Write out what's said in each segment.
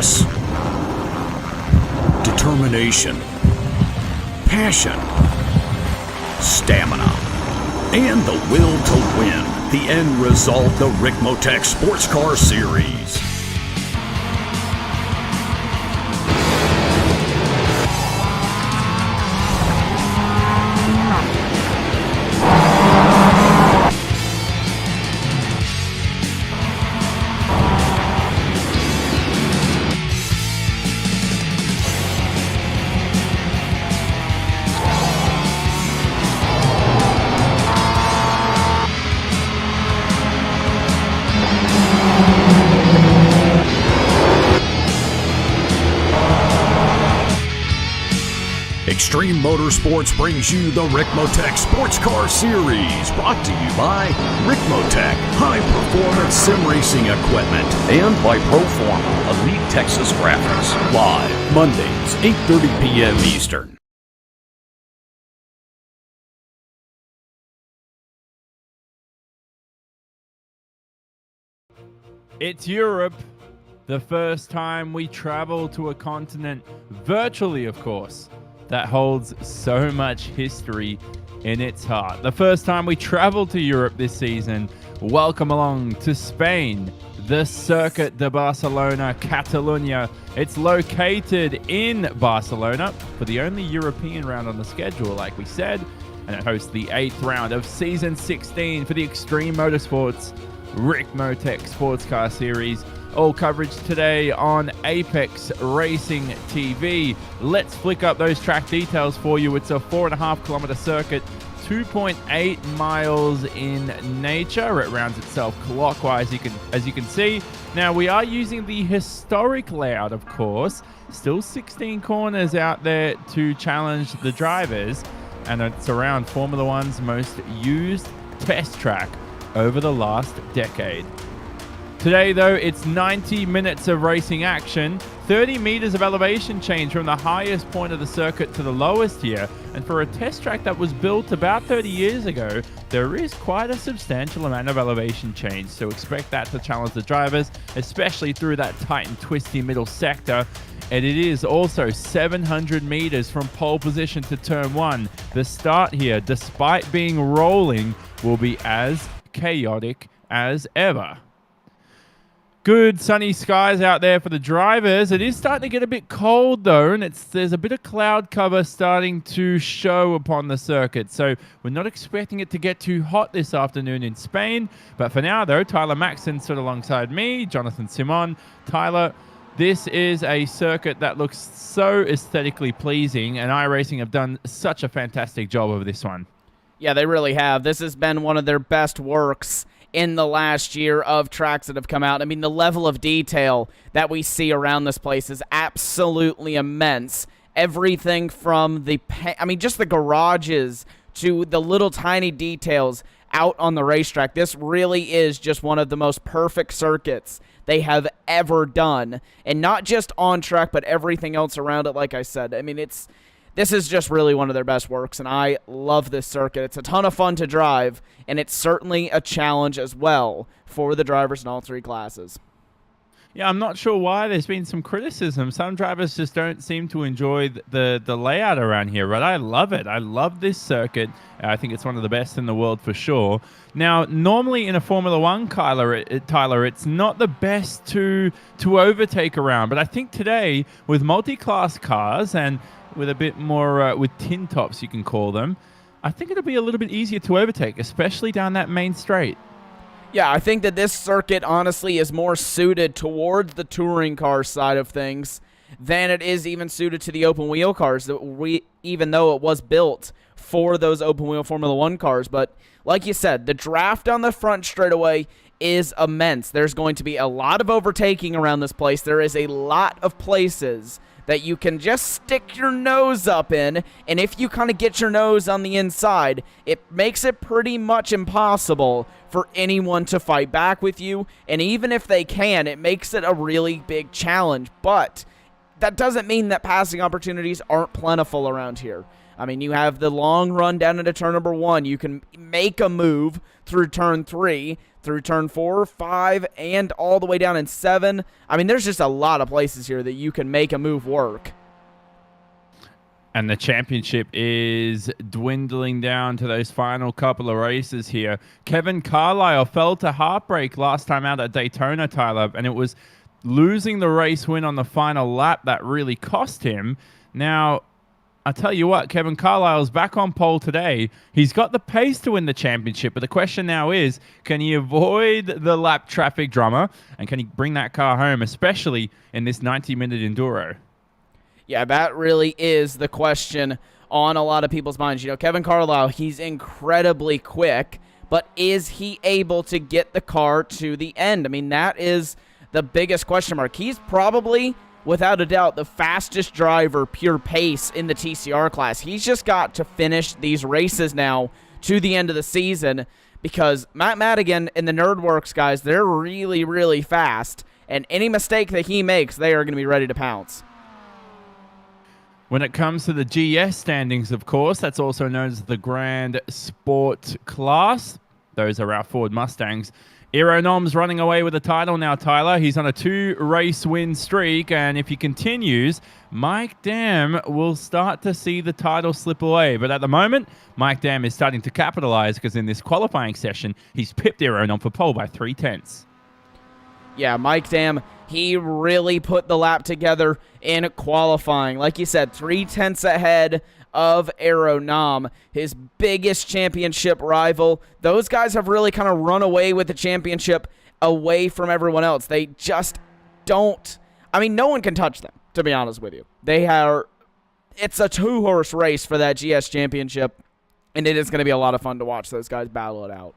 focus, determination, passion, stamina, and the will to win. The end result, the Ricmotech Sports Car Series. Extreme Motorsports brings you the Ricmotech Sports Car Series, brought to you by Ricmotech, high-performance sim racing equipment, and by Proforma, Elite Texas Graphics. Live, Mondays, 8:30 p.m. Eastern. It's Europe, the first time we travel to a continent, virtually of course, that holds so much history in its heart. The first time we travel to Europe this season. Welcome along to Spain, the Circuit de Barcelona, Catalunya. It's located in Barcelona for the only European round on the schedule, like we said, and it hosts the 8th round of Season 16 for the Extreme Motorsports Ricmotech Sports Car Series. All coverage today on Apex Racing TV. Let's flick up those track details for you. It's a 4.5 kilometer circuit, 2.8 miles in nature. It rounds itself clockwise, as you can see. Now, we are using the historic layout, of course. Still 16 corners out there to challenge the drivers, and it's around Formula One's most used test track over the last decade. Today, though, it's 90 minutes of racing action, 30 meters of elevation change from the highest point of the circuit to the lowest here. And for a test track that was built about 30 years ago, there is quite a substantial amount of elevation change. So expect that to challenge the drivers, especially through that tight and twisty middle sector. And it is also 700 meters from pole position to turn one. The start here, despite being rolling, will be as chaotic as ever. Good sunny skies out there for the drivers. It is starting to get a bit cold though, and there's a bit of cloud cover starting to show upon the circuit. So we're not expecting it to get too hot this afternoon in Spain. But for now though, Tyler Maxson stood alongside me, Jonathan Simon. Tyler, this is a circuit that looks so aesthetically pleasing, and iRacing have done such a fantastic job of this one. Yeah, they really have. This has been one of their best works in the last year of tracks that have come out. I mean, the level of detail that we see around this place is absolutely immense. Everything from just the garages to the little tiny details out on the racetrack. This really is just one of the most perfect circuits they have ever done. And not just on track, but everything else around it, like I said. I mean, this is just really one of their best works, and I love this circuit. It's a ton of fun to drive, and it's certainly a challenge as well for the drivers in all three classes. Yeah, I'm not sure why. There's been some criticism. Some drivers just don't seem to enjoy the layout around here, but I love it. I love this circuit. I think it's one of the best in the world for sure. Now, normally in a Formula One, Tyler, it's not the best to overtake around, but I think today with multi-class cars and with a bit more, with tin tops, you can call them, I think it'll be a little bit easier to overtake, especially down that main straight. Yeah, I think that this circuit, honestly, is more suited towards the touring car side of things than it is even suited to the open-wheel cars, even though it was built for those open-wheel Formula One cars. But like you said, the draft on the front straightaway is immense. There's going to be a lot of overtaking around this place. There is a lot of places that you can just stick your nose up in, and if you kind of get your nose on the inside, it makes it pretty much impossible for anyone to fight back with you, and even if they can, it makes it a really big challenge. But that doesn't mean that passing opportunities aren't plentiful around here. I mean, you have the long run down into turn number 1. You can make a move through turn 3, through turn 4, 5, and all the way down in 7. I mean, there's just a lot of places here that you can make a move work. And the championship is dwindling down to those final couple of races here. Kevin Carlisle fell to heartbreak last time out at Daytona, Tyler, and it was losing the race win on the final lap that really cost him. Now, I'll tell you what, Kevin Carlisle's back on pole today. He's got the pace to win the championship, but the question now is, can he avoid the lap traffic drama, and can he bring that car home, especially in this 90-minute enduro? Yeah, that really is the question on a lot of people's minds. You know, Kevin Carlisle, he's incredibly quick, but is he able to get the car to the end? I mean, that is the biggest question mark. He's probably, without a doubt, the fastest driver, pure pace, in the TCR class. He's just got to finish these races now to the end of the season, because Matt Madigan and the Nerdworks guys, they're really, really fast, and any mistake that he makes, they are going to be ready to pounce. When it comes to the GS standings, of course, that's also known as the Grand Sport class. Those are our Ford Mustangs. Aeronom's running away with the title now, Tyler. He's on a 2-race win streak, and if he continues, Mike Dam will start to see the title slip away. But at the moment, Mike Dam is starting to capitalize, because in this qualifying session, he's pipped Aeronom for pole by 0.3. Yeah, Mike Dam, he really put the lap together in qualifying. Like you said, 0.3 ahead of Aeronom, his biggest championship rival. Those guys have really kind of run away with the championship away from everyone else. They just don't. I mean, no one can touch them, to be honest with you. It's a 2-horse race for that GS championship, and it is going to be a lot of fun to watch those guys battle it out.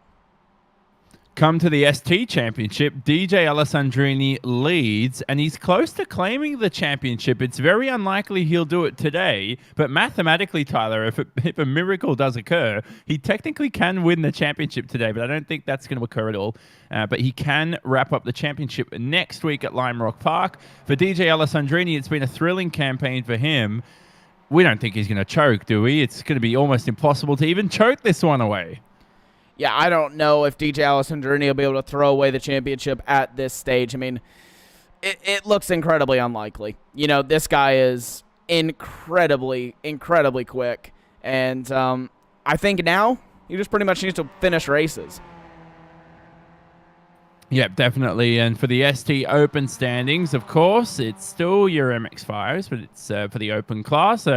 Come to the ST Championship, DJ Alessandrini leads, and he's close to claiming the championship. It's very unlikely he'll do it today, but mathematically, Tyler, if a miracle does occur, he technically can win the championship today, but I don't think that's going to occur at all. But he can wrap up the championship next week at Lime Rock Park. For DJ Alessandrini, it's been a thrilling campaign for him. We don't think he's going to choke, do we? It's going to be almost impossible to even choke this one away. Yeah, I don't know if DJ Alessandrini will be able to throw away the championship at this stage. I mean, it looks incredibly unlikely. You know, this guy is incredibly, incredibly quick. And I think now he just pretty much needs to finish races. Yep, definitely. And for the ST Open standings, of course, it's still your MX-5s, but it's for the Open class.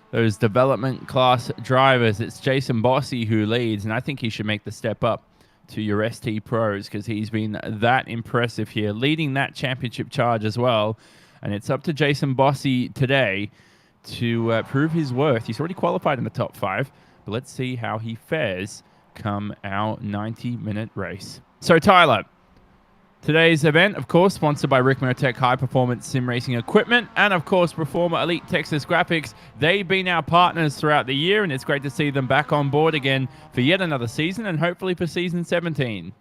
Those development class drivers, it's Jason Bossy who leads, and I think he should make the step up to your ST Pros, because he's been that impressive here, leading that championship charge as well. And it's up to Jason Bossy today to prove his worth. He's already qualified in the top 5, but let's see how he fares come our 90-minute race. So, Tyler, today's event, of course, sponsored by Ricmotech high-performance sim racing equipment, and, of course, Performer Elite Texas Graphics. They've been our partners throughout the year, and it's great to see them back on board again for yet another season, and hopefully for season 17.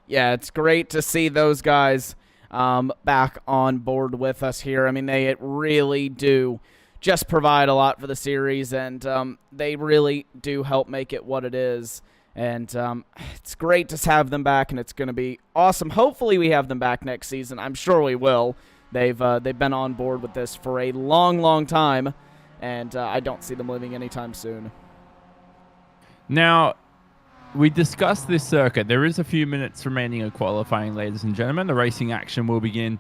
Yeah, it's great to see those guys back on board with us here. I mean, they really do just provide a lot for the series, and they really do help make it what it is. And it's great to have them back, and it's going to be awesome. Hopefully we have them back next season. I'm sure we will. They've been on board with this for a long, long time, and I don't see them leaving anytime soon. Now, we discussed this circuit. There is a few minutes remaining of qualifying, ladies and gentlemen. The racing action will begin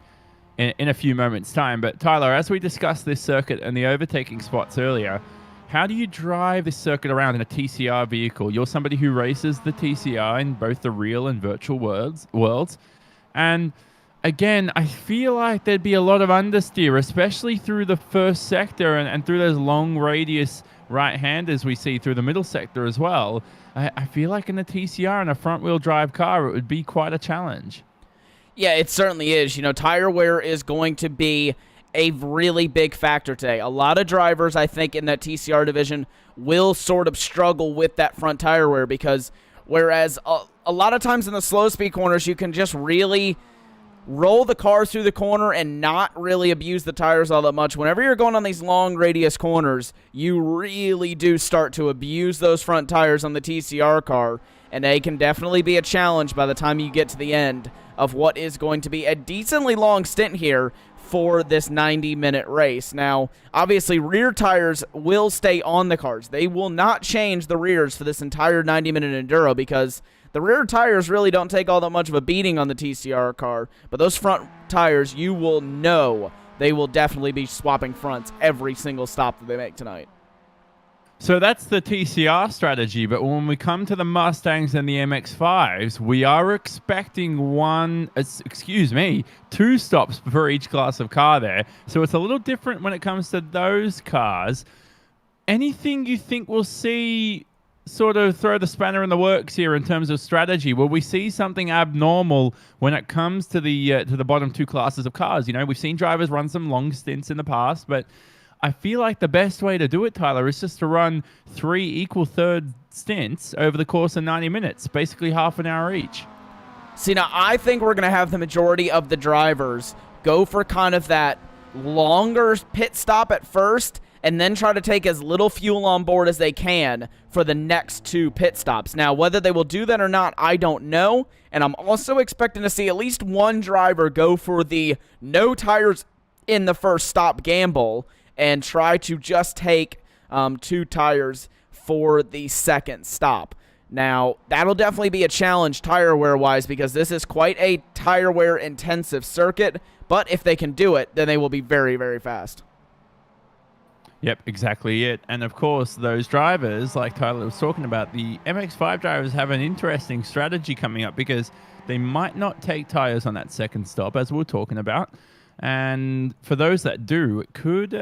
in a few moments' time. But, Tyler, as we discussed this circuit and the overtaking spots earlier, how do you drive this circuit around in a TCR vehicle? You're somebody who races the TCR in both the real and virtual worlds. And again, I feel like there'd be a lot of understeer, especially through the first sector and through those long radius right-handers we see through the middle sector as well. I feel like in the TCR and a front-wheel drive car, it would be quite a challenge. Yeah, it certainly is. You know, tire wear is going to be a really big factor today. A lot of drivers, I think, in that TCR division will sort of struggle with that front tire wear, because whereas a lot of times in the slow speed corners, you can just really roll the cars through the corner and not really abuse the tires all that much. Whenever you're going on these long radius corners, you really do start to abuse those front tires on the TCR car, and they can definitely be a challenge by the time you get to the end of what is going to be a decently long stint here for this 90-minute race. Now, obviously, rear tires will stay on the cars. They will not change the rears for this entire 90-minute enduro because the rear tires really don't take all that much of a beating on the TCR car, but those front tires, you will know they will definitely be swapping fronts every single stop that they make tonight. So that's the TCR strategy, but when we come to the Mustangs and the MX-5s, we are expecting two stops for each class of car there. So it's a little different when it comes to those cars. Anything you think we'll see sort of throw the spanner in the works here in terms of strategy? Will we see something abnormal when it comes to the bottom two classes of cars? You know, we've seen drivers run some long stints in the past, but I feel like the best way to do it, Tyler, is just to run 3 equal third stints over the course of 90 minutes, basically half an hour each. See, now I think we're going to have the majority of the drivers go for kind of that longer pit stop at first and then try to take as little fuel on board as they can for the next 2 pit stops. Now, whether they will do that or not, I don't know, and I'm also expecting to see at least one driver go for the no tires in the first stop gamble and try to just take 2 tires for the second stop. Now, that'll definitely be a challenge tire wear-wise because this is quite a tire wear-intensive circuit, but if they can do it, then they will be very, very fast. Yep, exactly it. And of course, those drivers, like Tyler was talking about, the MX-5 drivers have an interesting strategy coming up because they might not take tires on that second stop, as we were talking about. And for those that do, it could,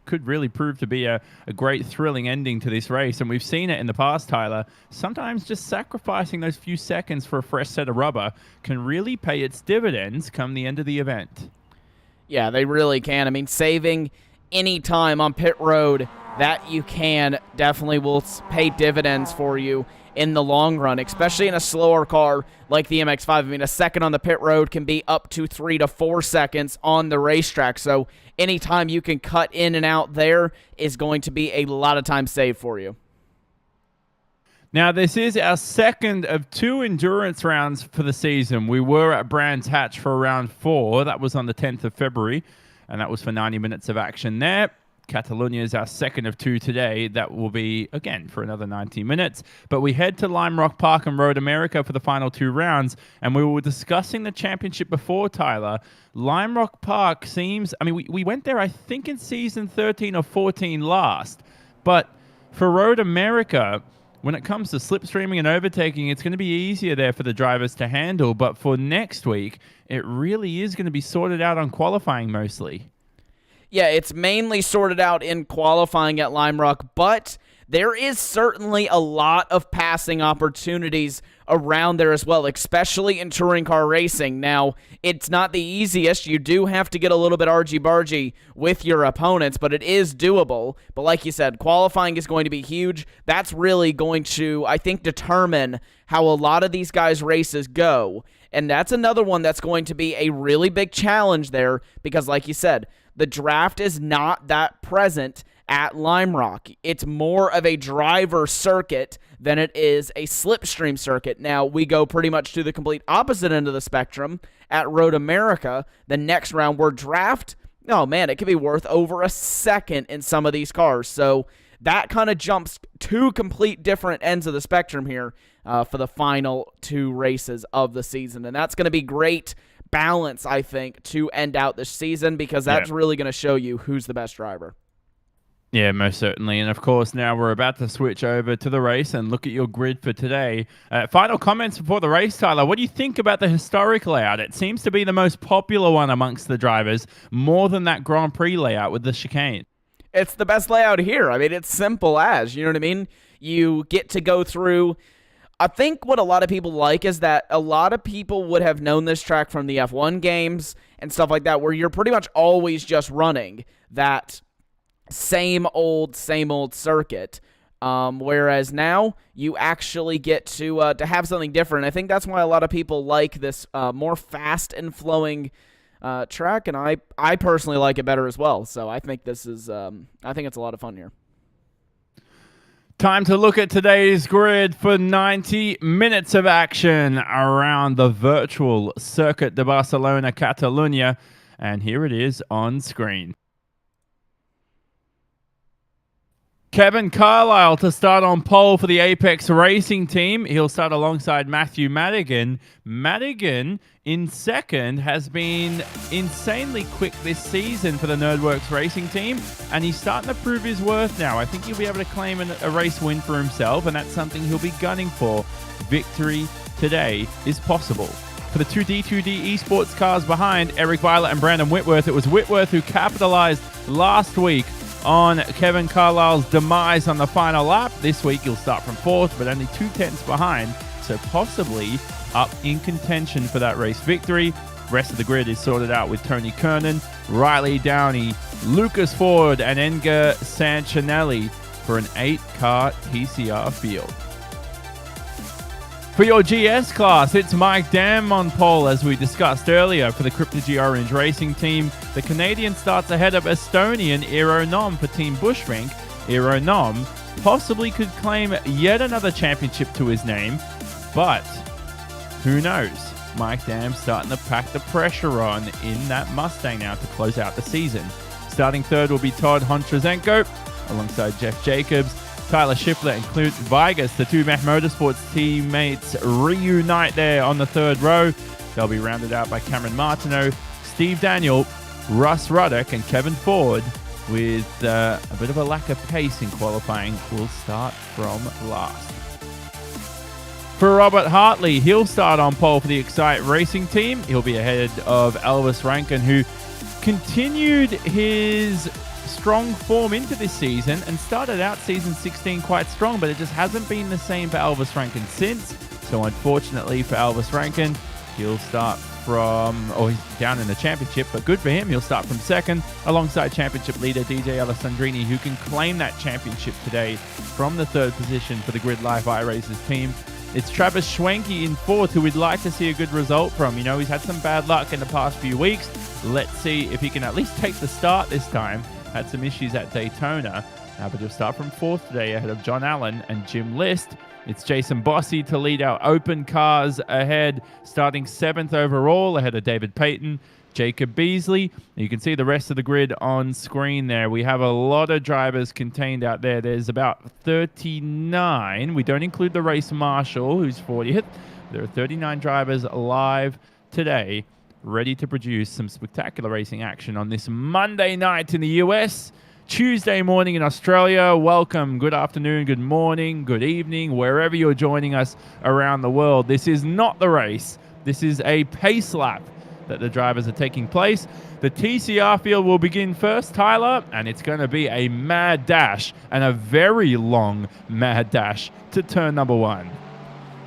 could really prove to be a great thrilling ending to this race. And we've seen it in the past, Tyler. Sometimes just sacrificing those few seconds for a fresh set of rubber can really pay its dividends come the end of the event. Yeah, they really can. I mean, saving any time on pit road that you can definitely will pay dividends for you in the long run, especially in a slower car like the MX-5. I mean, a second on the pit road can be up to 3 to 4 seconds on the racetrack. So anytime you can cut in and out there is going to be a lot of time saved for you. Now, this is our second of 2 endurance rounds for the season. We were at Brands Hatch for round 4. That was on the 10th of February, and that was for 90 minutes of action there. Catalunya is our second of 2 today. That will be, again, for another 90 minutes. But we head to Lime Rock Park and Road America for the final 2 rounds. And we were discussing the championship before, Tyler. Lime Rock Park seems... I mean, we went there, I think, in season 13 or 14 last. But for Road America, when it comes to slipstreaming and overtaking, it's going to be easier there for the drivers to handle. But for next week, it really is going to be sorted out on qualifying mostly. Yeah, it's mainly sorted out in qualifying at Lime Rock, but there is certainly a lot of passing opportunities around there as well, especially in touring car racing. Now, it's not the easiest. You do have to get a little bit argy-bargy with your opponents, but it is doable. But like you said, qualifying is going to be huge. That's really going to, I think, determine how a lot of these guys' races go. And that's another one that's going to be a really big challenge there because, like you said, the draft is not that present at Lime Rock. It's more of a driver circuit than it is a slipstream circuit. Now, we go pretty much to the complete opposite end of the spectrum at Road America. The next round, where draft, oh man, it could be worth over a second in some of these cars. So that kind of jumps 2 complete different ends of the spectrum here for the final 2 races of the season. And that's going to be great balance, I think, to end out this season because that's really going to show you who's the best driver. Yeah, most certainly. And of course, now we're about to switch over to the race and look at your grid for today. Final comments before the race, Tyler. What do you think about the historic layout? It seems to be the most popular one amongst the drivers, more than that Grand Prix layout with the chicane. It's the best layout here. I mean, it's simple as, you know what I mean? You get to go through... I think what a lot of people like is that a lot of people would have known this track from the F1 games and stuff like that, where you're pretty much always just running that same old circuit. Whereas now you actually get to have something different. I think that's why a lot of people like this more fast and flowing track, and I personally like it better as well. So I think this is I think it's a lot of fun here. Time to look at today's grid for 90 minutes of action around the virtual Circuit de Barcelona, Catalunya. And here it is on screen. Kevin Carlisle to start on pole for the Apex Racing team. He'll start alongside Matthew Madigan. Madigan in second has been insanely quick this season for the Nerdworks Racing team, and he's starting to prove his worth now. I think he'll be able to claim a race win for himself, and that's something he'll be gunning for. Victory today is possible. For the two D2D esports cars behind Eric Violet and Brandon Whitworth, it was Whitworth who capitalized last week on Kevin Carlisle's demise on the final lap. This week he'll start from fourth, but only 2/10 behind, so possibly up in contention for that race victory. Rest of the grid is sorted out with Tony Kernan, Riley Downey, Lucas Ford, and Edgar Sanchinelli for an 8-car TCR field. For your GS class, it's Mike Dam on pole, as we discussed earlier. For the Crypto-G Orange Racing team, the Canadian starts ahead of Estonian Eero Nom for Team Bushvink. Eero Nom possibly could claim yet another championship to his name, but who knows? Mike Dam starting to pack the pressure on in that Mustang now to close out the season. Starting third will be Todd Hontrazenko alongside Jeff Jacobs. Tyler Schiffler and Knut Vigas, the two Mech Motorsports teammates, reunite there on the third row. They'll be rounded out by Cameron Martineau, Steve Daniel, Russ Ruddock, and Kevin Ford, with a bit of a lack of pace in qualifying. Will start from last. For Robert Hartley, he'll start on pole for the Excite Racing team. He'll be ahead of Elvis Rankin, who continued his strong form into this season and started out season 16 quite strong, but it just hasn't been the same for Elvis Rankin since. So unfortunately for Elvis Rankin, he'll start from, he's down in the championship, but good for him. He'll start from second alongside championship leader DJ Alessandrini, who can claim that championship today from the third position for the Grid Life iRacers team. It's Travis Schwenke in fourth, who we'd like to see a good result from. You know, he's had some bad luck in the past few weeks. Let's see if he can at least take the start this time. Had some issues at Daytona, but he'll start from fourth today ahead of John Allen and Jim List. It's Jason Bossy to lead our open cars ahead, starting seventh overall ahead of David Payton, Jacob Beasley. You can see the rest of the grid on screen there. We have a lot of drivers contained out there. There's about 39. We don't include the race marshal, who's 40th. There are 39 drivers live today, ready to produce some spectacular racing action on this Monday night in the US, Tuesday morning in Australia. Welcome, good afternoon, good morning, good evening, wherever you're joining us around the world. This is not the race. This is a pace lap that the drivers are taking place. The TCR field will begin first, Tyler, and it's going to be a mad dash, and a very long mad dash to turn number one.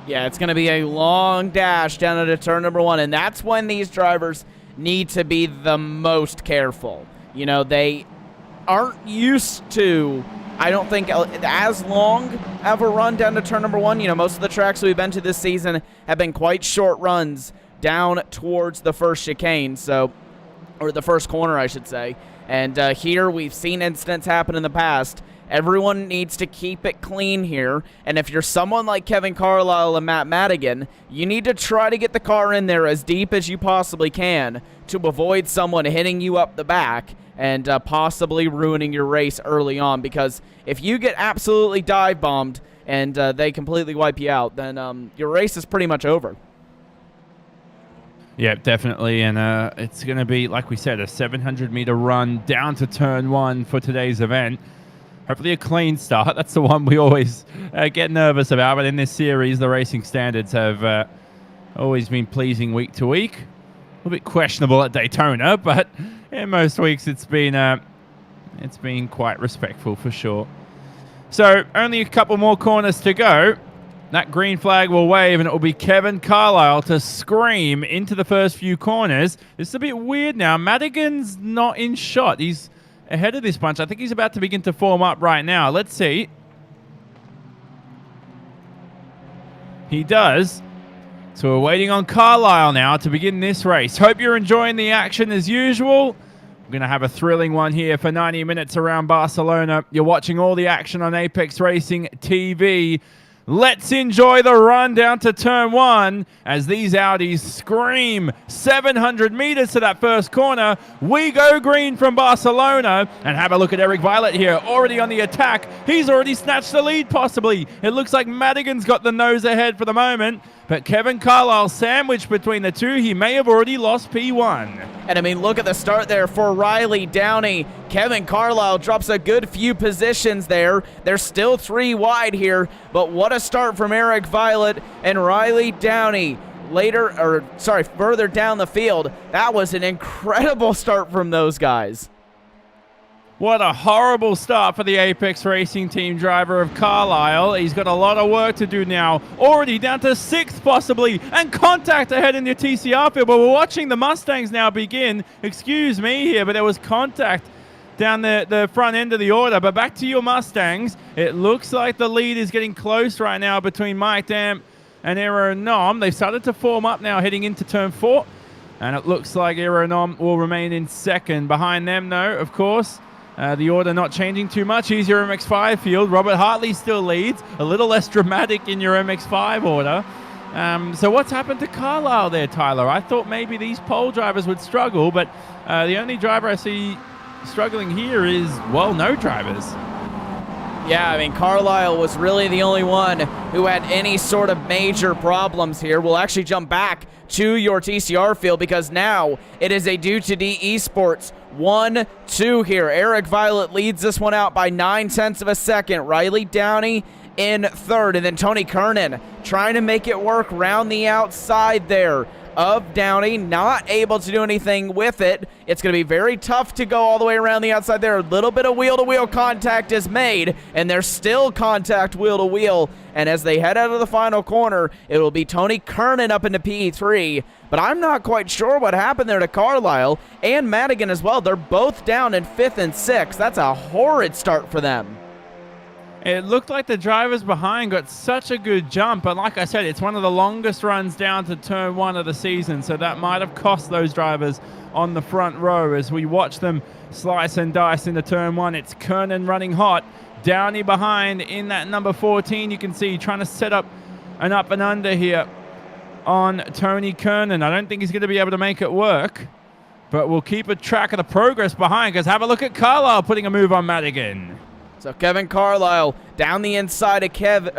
Yeah, it's going to be a long dash down to turn number one, and that's when these drivers need to be the most careful. You know, they aren't used to, I don't think, as long of a run down to turn number one. You know, most of the tracks we've been to this season have been quite short runs down towards the first chicane, or the first corner, I should say. And here we've seen incidents happen in the past. Everyone needs to keep it clean here, and if you're someone like Kevin Carlisle and Matt Madigan, you need to try to get the car in there as deep as you possibly can to avoid someone hitting you up the back and possibly ruining your race early on, because if you get absolutely dive bombed and they completely wipe you out, then your race is pretty much over. Yeah, definitely, and it's going to be, like we said, a 700-meter run down to turn one for today's event. Hopefully a clean start. That's the one we always get nervous about. But in this series, the racing standards have always been pleasing week to week. A little bit questionable at Daytona, but in most weeks it's been quite respectful for sure. So only a couple more corners to go. That green flag will wave, and it will be Kevin Carlisle to scream into the first few corners. This is a bit weird now. Madigan's not in shot. He's ahead of this bunch. I think he's about to begin to form up right now. Let's see. He does. So we're waiting on Carlisle now to begin this race. Hope you're enjoying the action as usual. We're going to have a thrilling one here for 90 minutes around Barcelona. You're watching all the action on Apex Racing TV. Let's enjoy the run down to turn 1 as these Audis scream 700 meters to that first corner. We go green from Barcelona. And have a look at Eric Violet here, already on the attack. He's already snatched the lead, possibly. It looks like Madigan's got the nose ahead for the moment. But Kevin Carlisle sandwiched between the two. He may have already lost P1. And I mean, look at the start there for Riley Downey. Kevin Carlisle drops a good few positions there. They're still 3 wide here, but what a start from Eric Violet and Riley Downey. Further down the field. That was an incredible start from those guys. What a horrible start for the Apex Racing Team driver of Carlisle. He's got a lot of work to do now. Already down to 6th possibly. And contact ahead in the TCR field. But we're watching the Mustangs now begin. Excuse me here, but there was contact down the front end of the order. But back to your Mustangs. It looks like the lead is getting close right now between Mike Damp and Aeronom. They've started to form up now heading into turn 4. And it looks like Aeronom will remain in 2nd. Behind them, though, of course, the order not changing too much. Here's your MX-5 field. Robert Hartley still leads. A little less dramatic in your MX-5 order. So what's happened to Carlisle there, Tyler? I thought maybe these pole drivers would struggle, but the only driver I see struggling here is, well, no drivers. Yeah, I mean, Carlisle was really the only one who had any sort of major problems here. We'll actually jump back to your TCR field because now it is a Due to D Esports 1-2 here. Eric Violet leads this one out by 9/10 of a second. Riley Downey in 3rd, and then Tony Kernan trying to make it work round the outside there of Downey, not able to do anything with it. It's going to be very tough to go all the way around the outside there. A little bit of wheel-to-wheel contact is made, and there's still contact wheel-to-wheel. And as they head out of the final corner, it will be Tony Kernan up into P3. But I'm not quite sure what happened there to Carlisle and Madigan as well. They're both down in 5th and 6th. That's a horrid start for them. It looked like the drivers behind got such a good jump, but like I said, it's one of the longest runs down to turn 1 of the season, so that might have cost those drivers on the front row as we watch them slice and dice into turn 1. It's Kernan running hot. Downey behind in that number 14, you can see trying to set up an up and under here on Tony Kernan. I don't think he's going to be able to make it work, but we'll keep a track of the progress behind because have a look at Carlisle putting a move on Madigan. So Kevin Carlisle down the inside of Kevin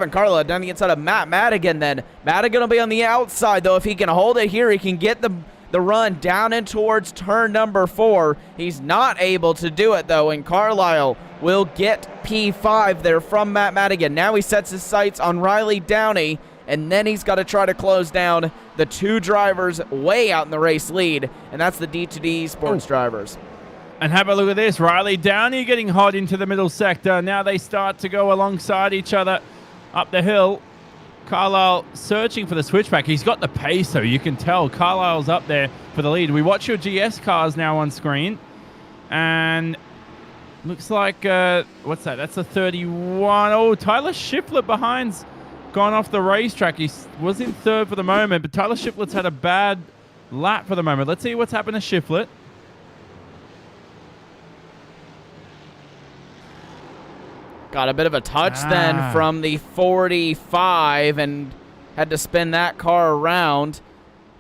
Carlisle down the inside of Matt Madigan then. Madigan will be on the outside, though. If he can hold it here, he can get the run down and towards turn number 4. He's not able to do it, though, and Carlisle will get P5 there from Matt Madigan. Now he sets his sights on Riley Downey, and then he's got to try to close down the 2 drivers way out in the race lead, and that's the D2D Esports drivers. And have a look at this. Riley Downey getting hot into the middle sector. Now they start to go alongside each other up the hill. Carlisle searching for the switchback. He's got the pace, though. You can tell Carlisle's up there for the lead. We watch your GS cars now on screen. And looks like, what's that? That's a 31. Oh, Tyler Shiflett behind's gone off the racetrack. He was in 3rd for the moment, but Tyler Shiflett's had a bad lap for the moment. Let's see what's happened to Shiflett. Got a bit of a touch then from the 45 and had to spin that car around.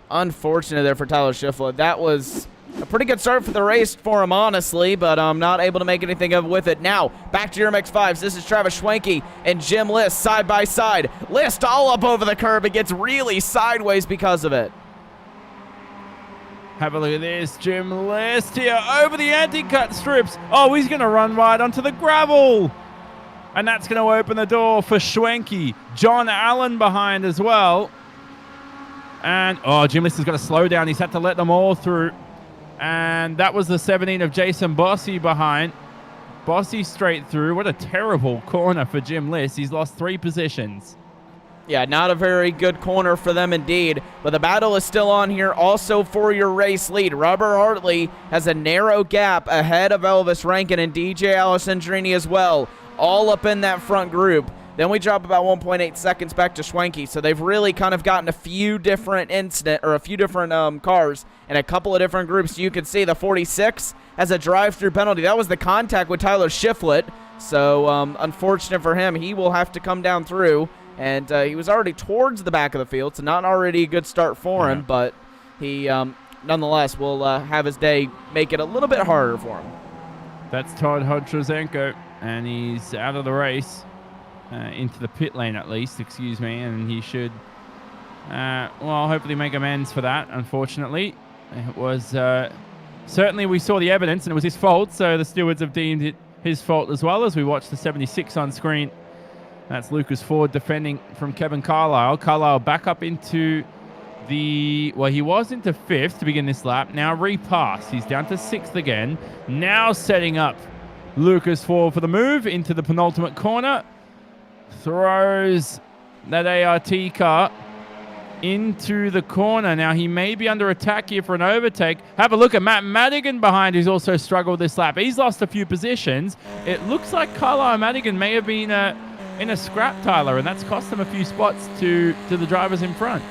Unfortunate there for Tyler Shiflett. That was a pretty good start for the race for him, honestly, but I'm not able to make anything of with it. Now, back to your MX-5s. This is Travis Schwenke and Jim List side by side. List all up over the curb. It gets really sideways because of it. Have a look at this. Jim List here over the anti-cut strips. Oh, he's going to run right onto the gravel. And that's going to open the door for Schwenke. John Allen behind as well. And, oh, Jim List has got to slow down. He's had to let them all through. And that was the 17 of Jason Bossy behind. Bossy straight through. What a terrible corner for Jim List. He's lost 3 positions. Yeah, not a very good corner for them indeed. But the battle is still on here also for your race lead. Robert Hartley has a narrow gap ahead of Elvis Rankin and DJ Alessandrini as well. All up in that front group. Then we drop about 1.8 seconds back to Schwenke. So they've really kind of gotten a few different cars in a couple of different groups. You can see the 46 has a drive-through penalty. That was the contact with Tyler Shiflett. So unfortunate for him. He will have to come down through. And he was already towards the back of the field, so not already a good start for him. But he nonetheless will have his day make it a little bit harder for him. That's Todd Hodrozenko, and he's out of the race, into the pit lane at least, excuse me, and he should, hopefully make amends for that, unfortunately. It was, certainly we saw the evidence, and it was his fault, so the stewards have deemed it his fault as well as we watch the 76 on screen. That's Lucas Ford defending from Kevin Carlisle. Carlisle back up into he was into 5th to begin this lap. Now repass. He's down to 6th again. Now setting up Lucas Ford for the move into the penultimate corner. Throws that ART car into the corner. Now he may be under attack here for an overtake. Have a look at Matt Madigan behind, who's also struggled this lap. He's lost a few positions. It looks like Carlisle Madigan may have been in a scrap, Tyler, and that's cost them a few spots to the drivers in front.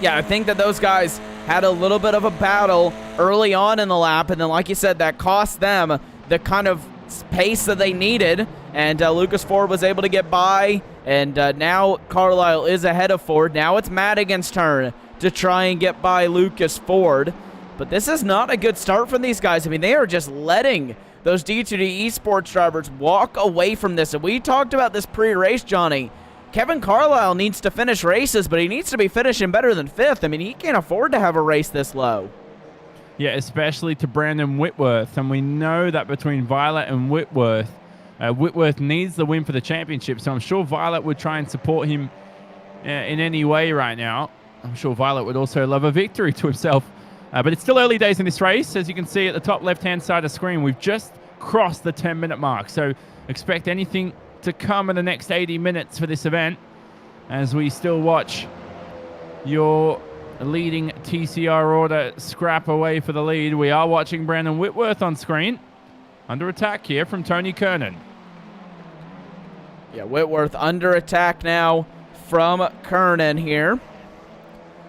Yeah, I think that those guys had a little bit of a battle early on in the lap, and then, like you said, that cost them the kind of pace that they needed, and Lucas Ford was able to get by, and now Carlisle is ahead of Ford. Now it's Madigan's turn to try and get by Lucas Ford, but this is not a good start from these guys. I mean, they are just letting those D2D esports drivers walk away from this, and we talked about this pre-race, Johnny. Kevin Carlisle needs to finish races, but he needs to be finishing better than 5th. I mean, he can't afford to have a race this low. Yeah, especially to Brandon Whitworth, and we know that between Violet and Whitworth, Whitworth needs the win for the championship, so I'm sure Violet would try and support him in any way right now. I'm sure Violet would also love a victory to himself. But it's still early days in this race. As you can see at the top left-hand side of the screen, we've just crossed the 10-minute mark. So expect anything to come in the next 80 minutes for this event as we still watch your leading TCR order scrap away for the lead. We are watching Brandon Whitworth on screen. Under attack here from Tony Kernan. Yeah, Whitworth under attack now from Kernan here.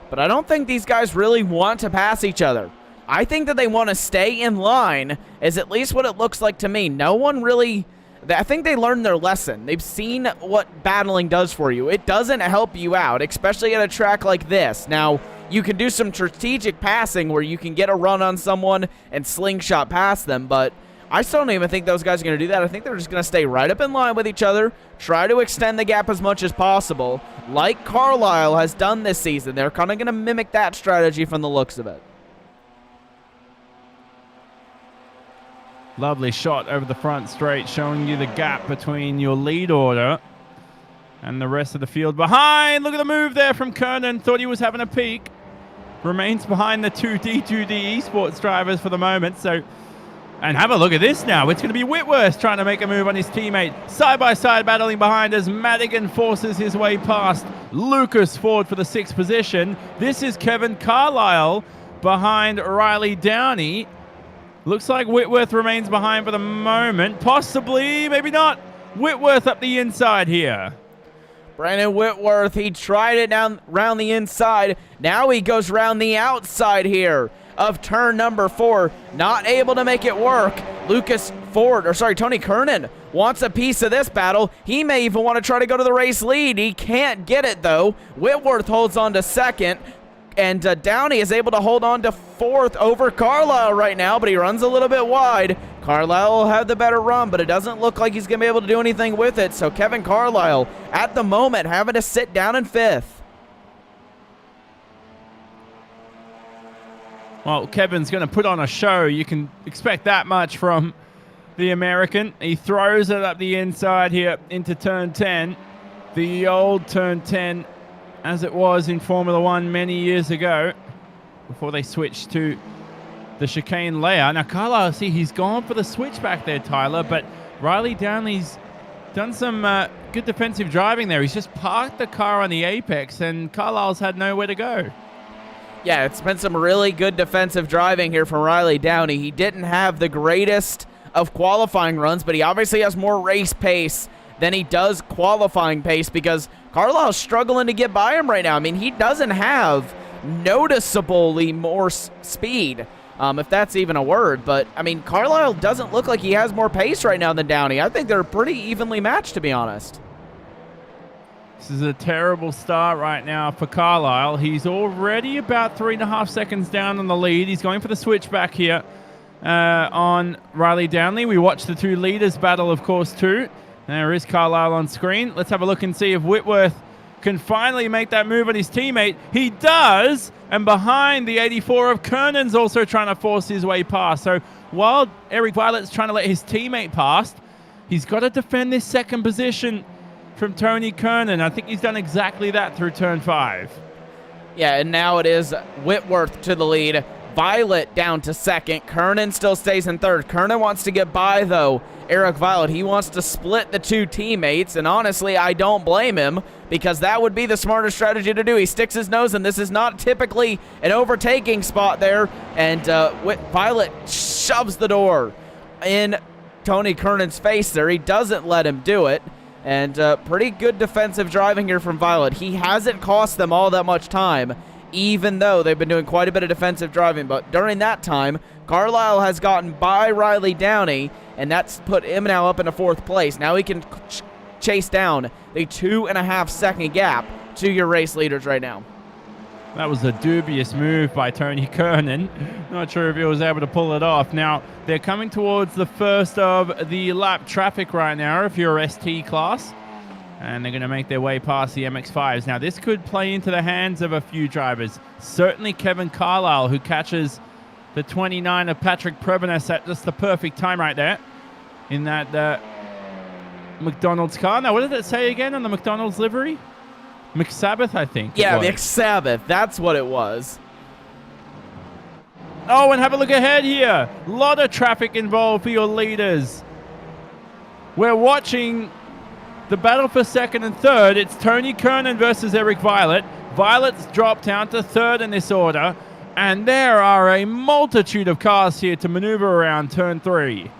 But I don't think these guys really want to pass each other. I think that they want to stay in line, is at least what it looks like to me. No one really... I think they learned their lesson. They've seen what battling does for you. It doesn't help you out, especially at a track like this. Now, you can do some strategic passing where you can get a run on someone and slingshot past them, but I still don't even think those guys are going to do that. I think they're just going to stay right up in line with each other, try to extend the gap as much as possible, like Carlisle has done this season. They're kind of going to mimic that strategy from the looks of it. Lovely shot over the front straight, showing you the gap between your lead order and the rest of the field behind. Look at the move there from Kernan. Thought he was having a peek. Remains behind the two D2D esports drivers for the moment. And have a look at this now. It's going to be Whitworth trying to make a move on his teammate. Side-by-side battling behind as Madigan forces his way past Lucas Ford for the 6th position. This is Kevin Carlisle behind Riley Downey. Looks like Whitworth remains behind for the moment. Possibly, maybe not. Whitworth up the inside here. Brandon Whitworth, he tried it down around the inside. Now he goes around the outside here of turn number 4. Not able to make it work. Tony Kernan wants a piece of this battle. He may even want to try to go to the race lead. He can't get it, though. Whitworth holds on to 2nd. And Downey is able to hold on to 4th over Carlisle right now, but he runs a little bit wide. Carlisle will have the better run, but it doesn't look like he's going to be able to do anything with it. So Kevin Carlisle, at the moment, having to sit down in 5th. Well, Kevin's going to put on a show. You can expect that much from the American. He throws it up the inside here into turn 10. The old turn 10 as it was in Formula One many years ago before they switched to the chicane layout. Now, Carlisle, see, he's gone for the switch back there, Tyler, but Riley Downey's done some good defensive driving there. He's just parked the car on the apex, and Carlisle's had nowhere to go. Yeah, it's been some really good defensive driving here from Riley Downey. He didn't have the greatest of qualifying runs, but he obviously has more race pace than he does qualifying pace because Carlisle's struggling to get by him right now. I mean, he doesn't have noticeably more speed, if that's even a word. But, I mean, Carlisle doesn't look like he has more pace right now than Downey. I think they're pretty evenly matched, to be honest. This is a terrible start right now for Carlisle. He's already about 3.5 seconds down on the lead. He's going for the switchback here on Riley Downey. We watched the two leaders battle, of course, too. There is Carlisle on screen. Let's have a look and see if Whitworth can finally make that move on his teammate. He does, and behind the 84 of Kernan's also trying to force his way past. So while Eric Violet's trying to let his teammate past, he's got to defend this second position from Tony Kernan. I think he's done exactly that through turn 5. Yeah, and now it is Whitworth to the lead. Violet down to second. Kernan still stays in third. Kernan wants to get by, though, Eric Violet. He wants to split the two teammates, and honestly, I don't blame him because that would be the smarter strategy to do. He sticks his nose in. This is not typically an overtaking spot there, and Violet shoves the door in Tony Kernan's face there. He doesn't let him do it, and pretty good defensive driving here from Violet. He hasn't cost them all that much time, even though they've been doing quite a bit of defensive driving. But during that time, Carlisle has gotten by Riley Downey, and that's put him now up into 4th place. Now he can chase down the 2.5 second gap to your race leaders right now. That was a dubious move by Tony Kernan. Not sure if he was able to pull it off. Now, they're coming towards the first of the lap traffic right now if you're ST class. And they're going to make their way past the MX-5s. Now, this could play into the hands of a few drivers. Certainly Kevin Carlisle, who catches the 29 of Patrick Prevenes at just the perfect time right there in that McDonald's car. Now, what did it say again on the McDonald's livery? McSabbath, I think. Yeah, McSabbath. That's what it was. Oh, and have a look ahead here. A lot of traffic involved for your leaders. We're watching the battle for second and third. It's Tony Kernan versus Eric Violet. Violet's dropped down to third in this order. And there are a multitude of cars here to maneuver around turn 3.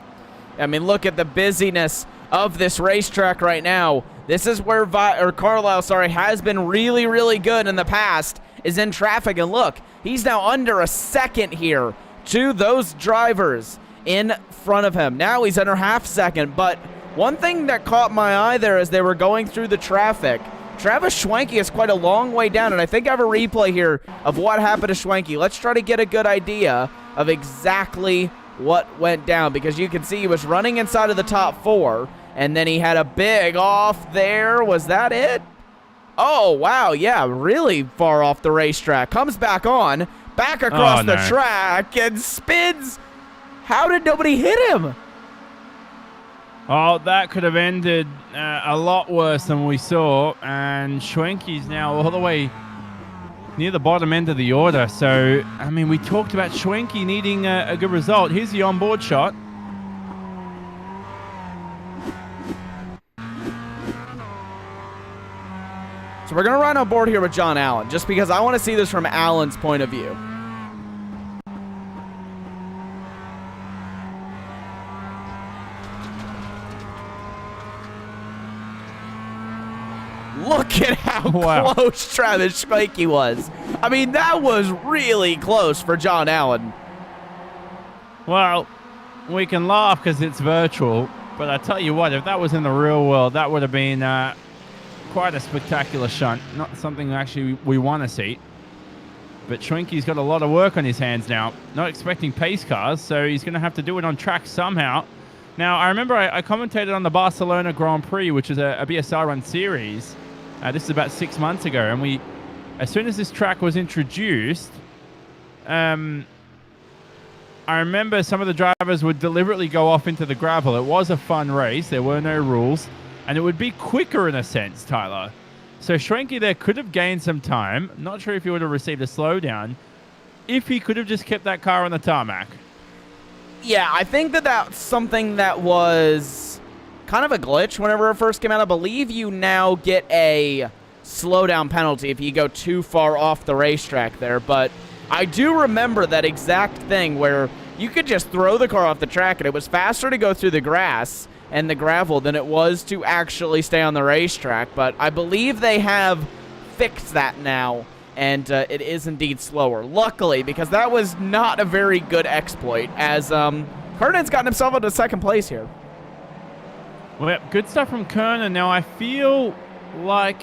I mean, look at the busyness of this racetrack right now. This is where Carlisle, has been really, really good in the past, is in traffic. And look, he's now under a second here to those drivers in front of him. Now he's under half second, but one thing that caught my eye there as they were going through the traffic, Travis Schwenke is quite a long way down, and I think I have a replay here of what happened to Schwenke. Let's try to get a good idea of exactly what went down, because you can see he was running inside of the top 4, and then he had a big off there. Was that it? Oh, wow, yeah, really far off the racetrack. Comes back on, back across the track, and spins. How did nobody hit him? Oh, that could have ended a lot worse than we saw. And Schwenke's now all the way near the bottom end of the order. So, I mean, we talked about Schwenke needing a good result. Here's the onboard shot. So we're going to run on board here with John Allen, just because I want to see this from Allen's point of view. Look at how close Travis Schwenke was. I mean, that was really close for John Allen. Well, we can laugh because it's virtual, but I tell you what, if that was in the real world, that would have been quite a spectacular shunt. Not something actually we want to see. But Schwenke's got a lot of work on his hands now. Not expecting pace cars, so he's going to have to do it on track somehow. Now, I remember I commentated on the Barcelona Grand Prix, which is a BSR Run series. This is about 6 months ago, and as soon as this track was introduced, I remember some of the drivers would deliberately go off into the gravel. It was a fun race. There were no rules, and it would be quicker in a sense, Tyler. So Schwenke there could have gained some time. Not sure if he would have received a slowdown if he could have just kept that car on the tarmac. Yeah, I think that's something that was kind of a glitch whenever it first came out. I believe you now get a slowdown penalty if you go too far off the racetrack there, but I do remember that exact thing where you could just throw the car off the track and it was faster to go through the grass and the gravel than it was to actually stay on the racetrack. But I believe they have fixed that now, and it is indeed slower. Luckily, because that was not a very good exploit, as Kernan's gotten himself into second place here. Well, good stuff from Kernan. Now, I feel like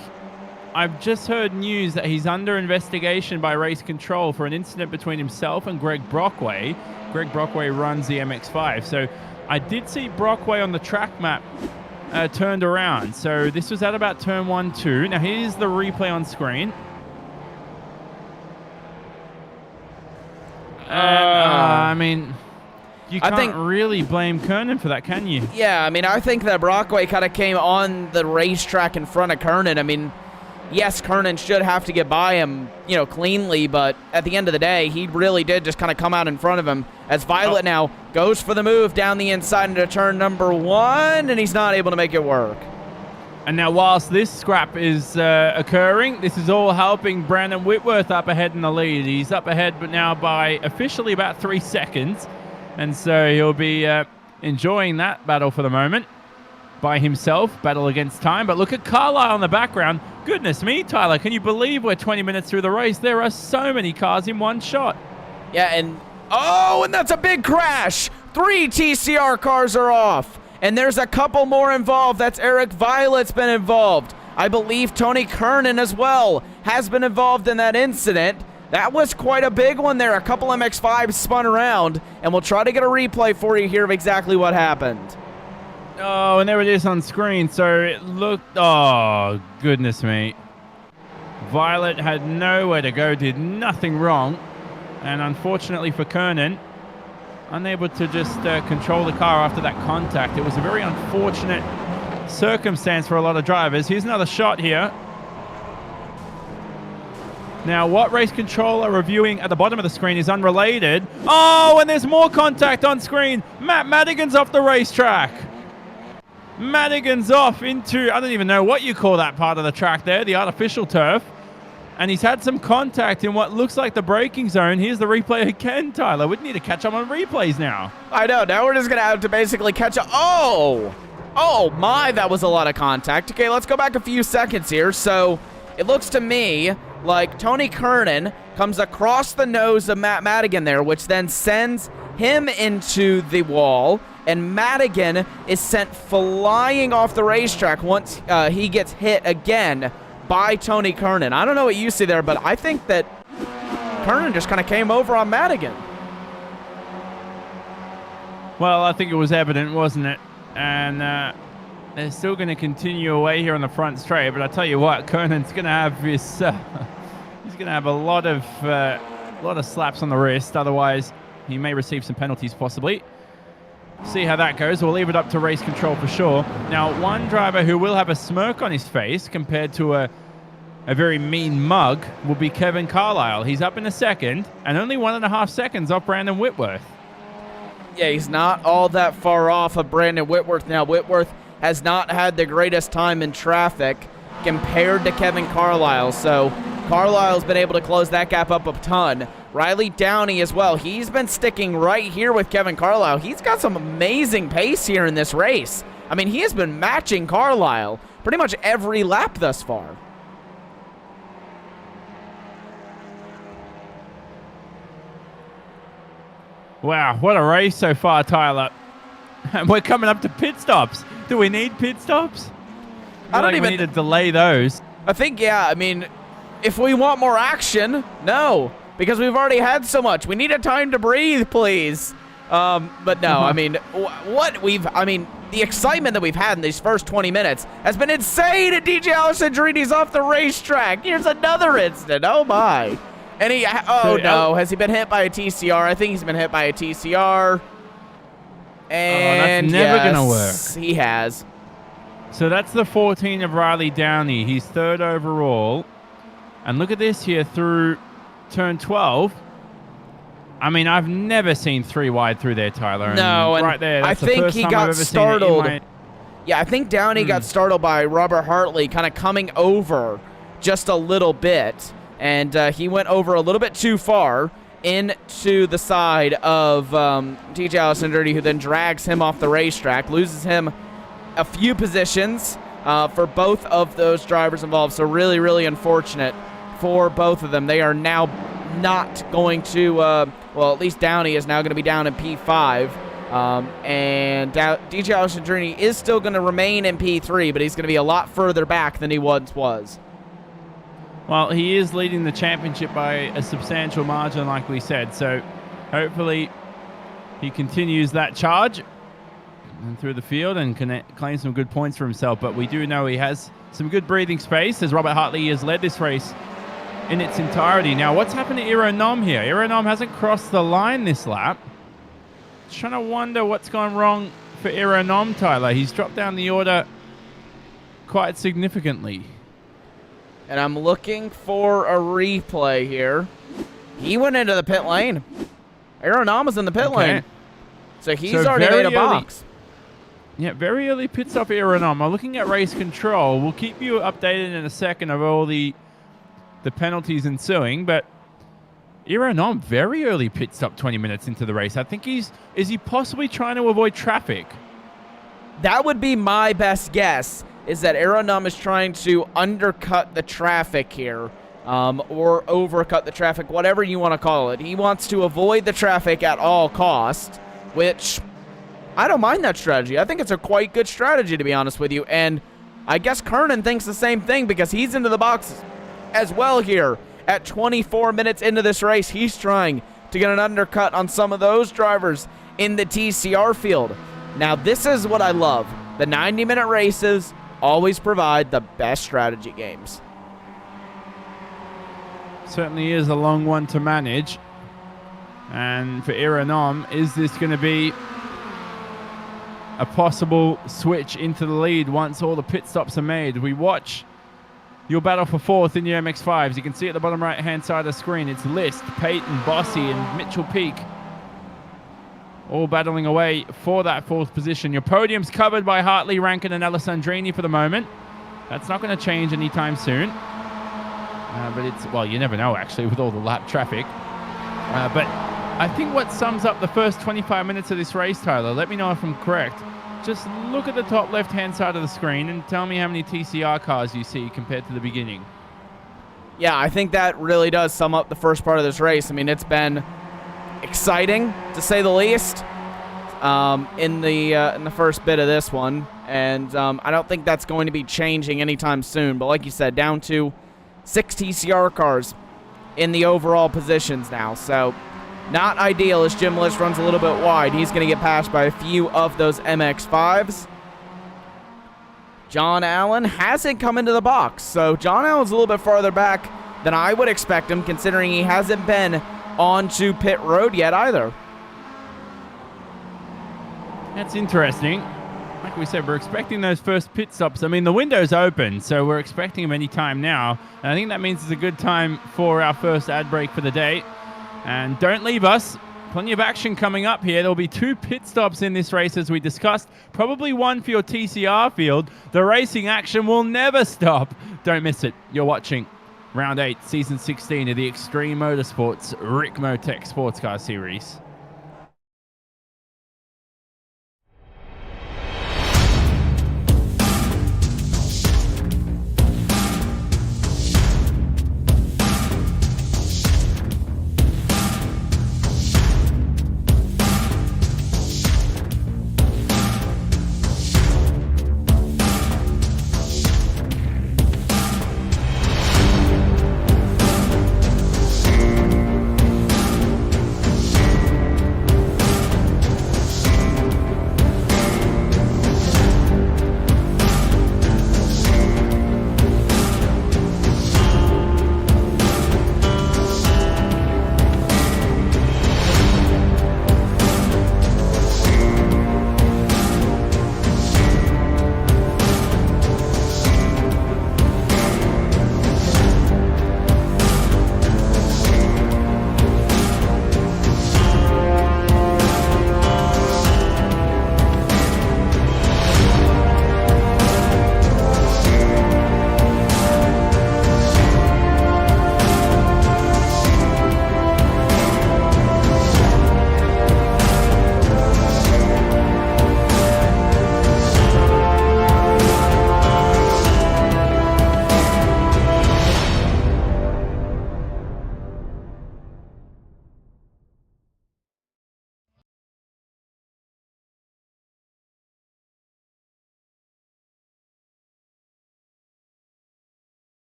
I've just heard news that he's under investigation by race control for an incident between himself and Greg Brockway. Greg Brockway runs the MX-5. So I did see Brockway on the track map turned around. So this was at about turn 1-2. Now, here's the replay on screen. I mean, you can't really blame Kernan for that, can you? Yeah, I mean, I think that Brockway kind of came on the racetrack in front of Kernan. I mean, yes, Kernan should have to get by him, you know, cleanly, but at the end of the day, he really did just kind of come out in front of him as Violet now goes for the move down the inside into turn number 1, and he's not able to make it work. And now, whilst this scrap is occurring, this is all helping Brandon Whitworth up ahead in the lead. He's up ahead, but now by officially about 3 seconds. And so he'll be enjoying that battle for the moment by himself, battle against time. But look at Carlisle in the background. Goodness me, Tyler, can you believe we're 20 minutes through the race? There are so many cars in one shot. Yeah, and that's a big crash. 3 TCR cars are off. And there's a couple more involved. That's Eric Violet's been involved. I believe Tony Kernan as well has been involved in that incident. That was quite a big one there. A couple MX-5s spun around, and we'll try to get a replay for you here of exactly what happened. Oh, and there it is on screen. So it looked, oh, goodness me. Violet had nowhere to go, did nothing wrong. And unfortunately for Kernan, unable to just control the car after that contact. It was a very unfortunate circumstance for a lot of drivers. Here's another shot here. Now, what race control are reviewing at the bottom of the screen is unrelated. Oh, and there's more contact on screen. Matt Madigan's off the racetrack. Madigan's off into, I don't even know what you call that part of the track there, the artificial turf. And he's had some contact in what looks like the braking zone. Here's the replay again, Tyler. We need to catch up on replays now. I know. Now we're just going to have to basically catch up. Oh, my, that was a lot of contact. Okay, let's go back a few seconds here. So it looks to me like Tony Kernan comes across the nose of Matt Madigan there, which then sends him into the wall. And Madigan is sent flying off the racetrack once he gets hit again by Tony Kernan. I don't know what you see there, but I think that Kernan just kind of came over on Madigan. Well, I think it was evident, wasn't it? And they're still going to continue away here on the front straight. But I tell you what, Kernan's going to have his he's going to have a lot of slaps on the wrist. Otherwise, he may receive some penalties possibly. See how that goes. We'll leave it up to race control for sure. Now, one driver who will have a smirk on his face compared to a very mean mug will be Kevin Carlisle. He's up in a second and only 1.5 seconds off Brandon Whitworth. Yeah, he's not all that far off of Brandon Whitworth. Now, Whitworth has not had the greatest time in traffic compared to Kevin Carlisle, so Carlisle's been able to close that gap up a ton. Riley Downey as well. He's been sticking right here with Kevin Carlisle. He's got some amazing pace here in this race. I mean, he has been matching Carlisle pretty much every lap thus far. Wow, what a race so far, Tyler. And we're coming up to pit stops. Do we need pit stops? I don't even even need to delay those. I think, yeah, I mean, if we want more action, no. Because we've already had so much. We need a time to breathe, please. But no, I mean, the excitement that we've had in these first 20 minutes has been insane. And DJ Alessandrini's off the racetrack. Here's another incident. Oh, my. And has he been hit by a TCR? I think he's been hit by a TCR. And that's never going to work. He has. So that's the 14 of Riley Downey. He's third overall. And look at this here through turn 12. I mean, I've never seen 3 wide through there, Tyler. No, and right there, I think he got startled. Yeah, I think Downey got startled by Robert Hartley kind of coming over just a little bit. And he went over a little bit too far into the side of DJ Alessandrini, who then drags him off the racetrack, loses him a few positions for both of those drivers involved. So really, really unfortunate for both of them. They are now not going to, well, at least Downey is now going to be down in P5. And DJ Alessandrini is still going to remain in P3, but he's going to be a lot further back than he once was. Well, he is leading the championship by a substantial margin, like we said. So hopefully he continues that charge and through the field and can claim some good points for himself. But we do know he has some good breathing space, as Robert Hartley has led this race in its entirety. Now, what's happened to Iro Nom here? Iro Nom hasn't crossed the line this lap. Just trying to wonder what's gone wrong for Iro Nom, Tyler. He's dropped down the order quite significantly. And I'm looking for a replay here. He went into the pit lane. Iro Nom was in the pit lane. So he's already made a box. Yeah, very early pit stop Iro Nom. I'm looking at race control. We'll keep you updated in a second of all the penalties ensuing, but Iro Nom, very early pit stop 20 minutes into the race. I think is he possibly trying to avoid traffic? That would be my best guess, is that Iro Nom is trying to undercut the traffic here, or overcut the traffic, whatever you want to call it. He wants to avoid the traffic at all costs, which I don't mind that strategy. I think it's a quite good strategy, to be honest with you, and I guess Kernan thinks the same thing because he's into the box as well here. At 24 minutes into this race, he's trying to get an undercut on some of those drivers in the TCR field. Now, this is what I love. The 90-minute races always provide the best strategy games. Certainly is a long one to manage. And for Iro Nom, is this going to be a possible switch into the lead once all the pit stops are made? We watch your battle for fourth in your MX-5s. You can see at the bottom right-hand side of the screen, it's List, Peyton, Bossy, and Mitchell Peak all battling away for that fourth position. Your podium's covered by Hartley, Rankin, and Alessandrini for the moment. That's not going to change anytime soon. But it's, well, you never know, actually, with all the lap traffic. But I think what sums up the first 25 minutes of this race, Tyler, let me know if I'm correct. Just look at the top left-hand side of the screen and tell me how many TCR cars you see compared to the beginning. Yeah, I think that really does sum up the first part of this race. I mean, it's been exciting, to say the least, in the first bit of this one. And I don't think that's going to be changing anytime soon. But like you said, down to 6 TCR cars in the overall positions now. So not ideal as Jim List runs a little bit wide. He's going to get passed by a few of those MX-5s. John Allen hasn't come into the box. So John Allen's a little bit farther back than I would expect him, considering he hasn't been onto pit road yet either. That's interesting. Like we said, we're expecting those first pit stops. I mean, the window's open, so we're expecting them any time now. And I think that means it's a good time for our first ad break for the day. And don't leave us. Plenty of action coming up here. There'll be 2 pit stops in this race, as we discussed. Probably 1 for your TCR field. The racing action will never stop. Don't miss it. You're watching Round 8, Season 16 of the Extreme Motorsports Ricmotech Sports Car Series.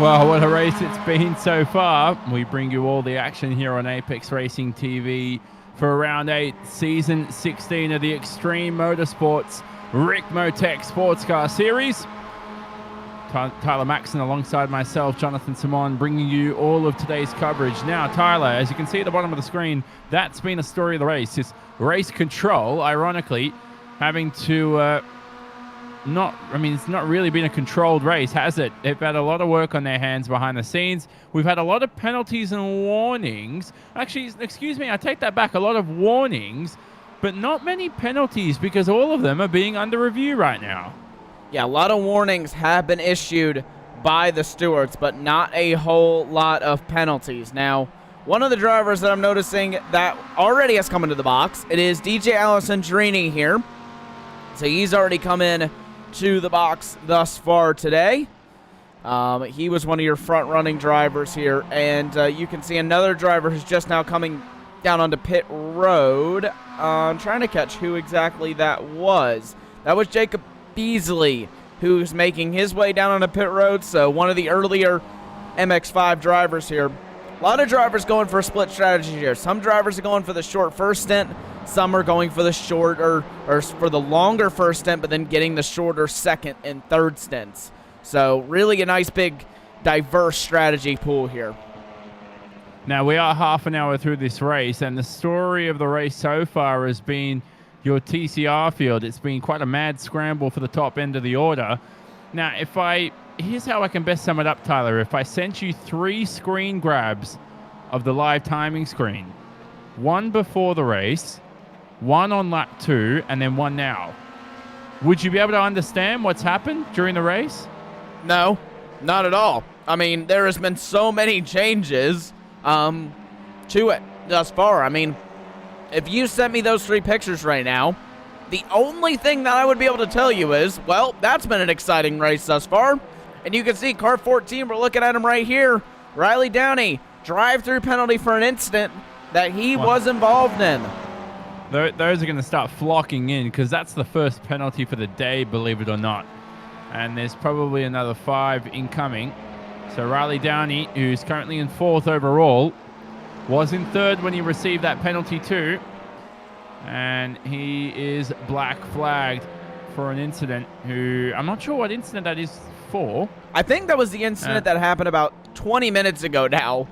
Well, what a race it's been so far. We bring you all the action here on Apex Racing TV for Round 8, Season 16 of the Extreme Motorsports Ricmotech Sports Car Series. Tyler Maxson alongside myself, Jonathan Simon, bringing you all of today's coverage. Now, Tyler, as you can see at the bottom of the screen, that's been a story of the race. It's race control, ironically, having to it's not really been a controlled race, has it? They've had a lot of work on their hands behind the scenes. We've had a lot of penalties and warnings. Actually, excuse me, I take that back. A lot of warnings, but not many penalties because all of them are being under review right now. Yeah, a lot of warnings have been issued by the stewards, but not a whole lot of penalties. Now, one of the drivers that I'm noticing that already has come into the box, it is DJ Alessandrini here. So he's already come in to the box thus far today. He was one of your front-running drivers here, and you can see another driver who's just now coming down onto pit road. I'm trying to catch who exactly that was. That was Jacob Beasley, who's making his way down onto pit road, so one of the earlier MX-5 drivers here. A lot of drivers going for a split strategy here. Some drivers are going for the short first stint. Some are going for the shorter or for the longer first stint, but then getting the shorter second and third stints. So really a nice big diverse strategy pool here. Now we are half an hour through this race, and the story of the race so far has been your TCR field. It's been quite a mad scramble for the top end of the order. Now, here's how I can best sum it up, Tyler. If I sent you 3 screen grabs of the live timing screen, one before the race, one on lap 2, and then one now, would you be able to understand what's happened during the race? No, not at all. I mean, there has been so many changes to it thus far. I mean, if you sent me those 3 pictures right now, the only thing that I would be able to tell you is, well, that's been an exciting race thus far. And you can see car 14, we're looking at him right here. Riley Downey, drive-through penalty for an incident that he was involved in. Those are going to start flocking in because that's the first penalty for the day, believe it or not. And there's probably another 5 incoming. So Riley Downey, who's currently in 4th overall, was in 3rd when he received that penalty too. And he is black flagged for an incident I'm not sure what incident that is for. I think that was the incident that happened about 20 minutes ago now.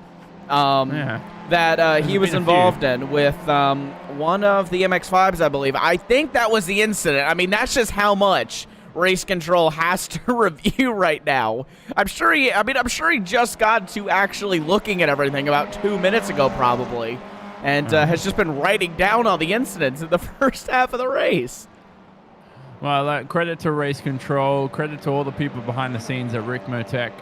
That he was involved in with one of the MX-5s, I believe. I think that was the incident. I mean, that's just how much race control has to review right now. I'm sure he just got to actually looking at everything about 2 minutes ago, probably, and has just been writing down all the incidents in the first half of the race. Well, credit to race control, credit to all the people behind the scenes at Ricmotech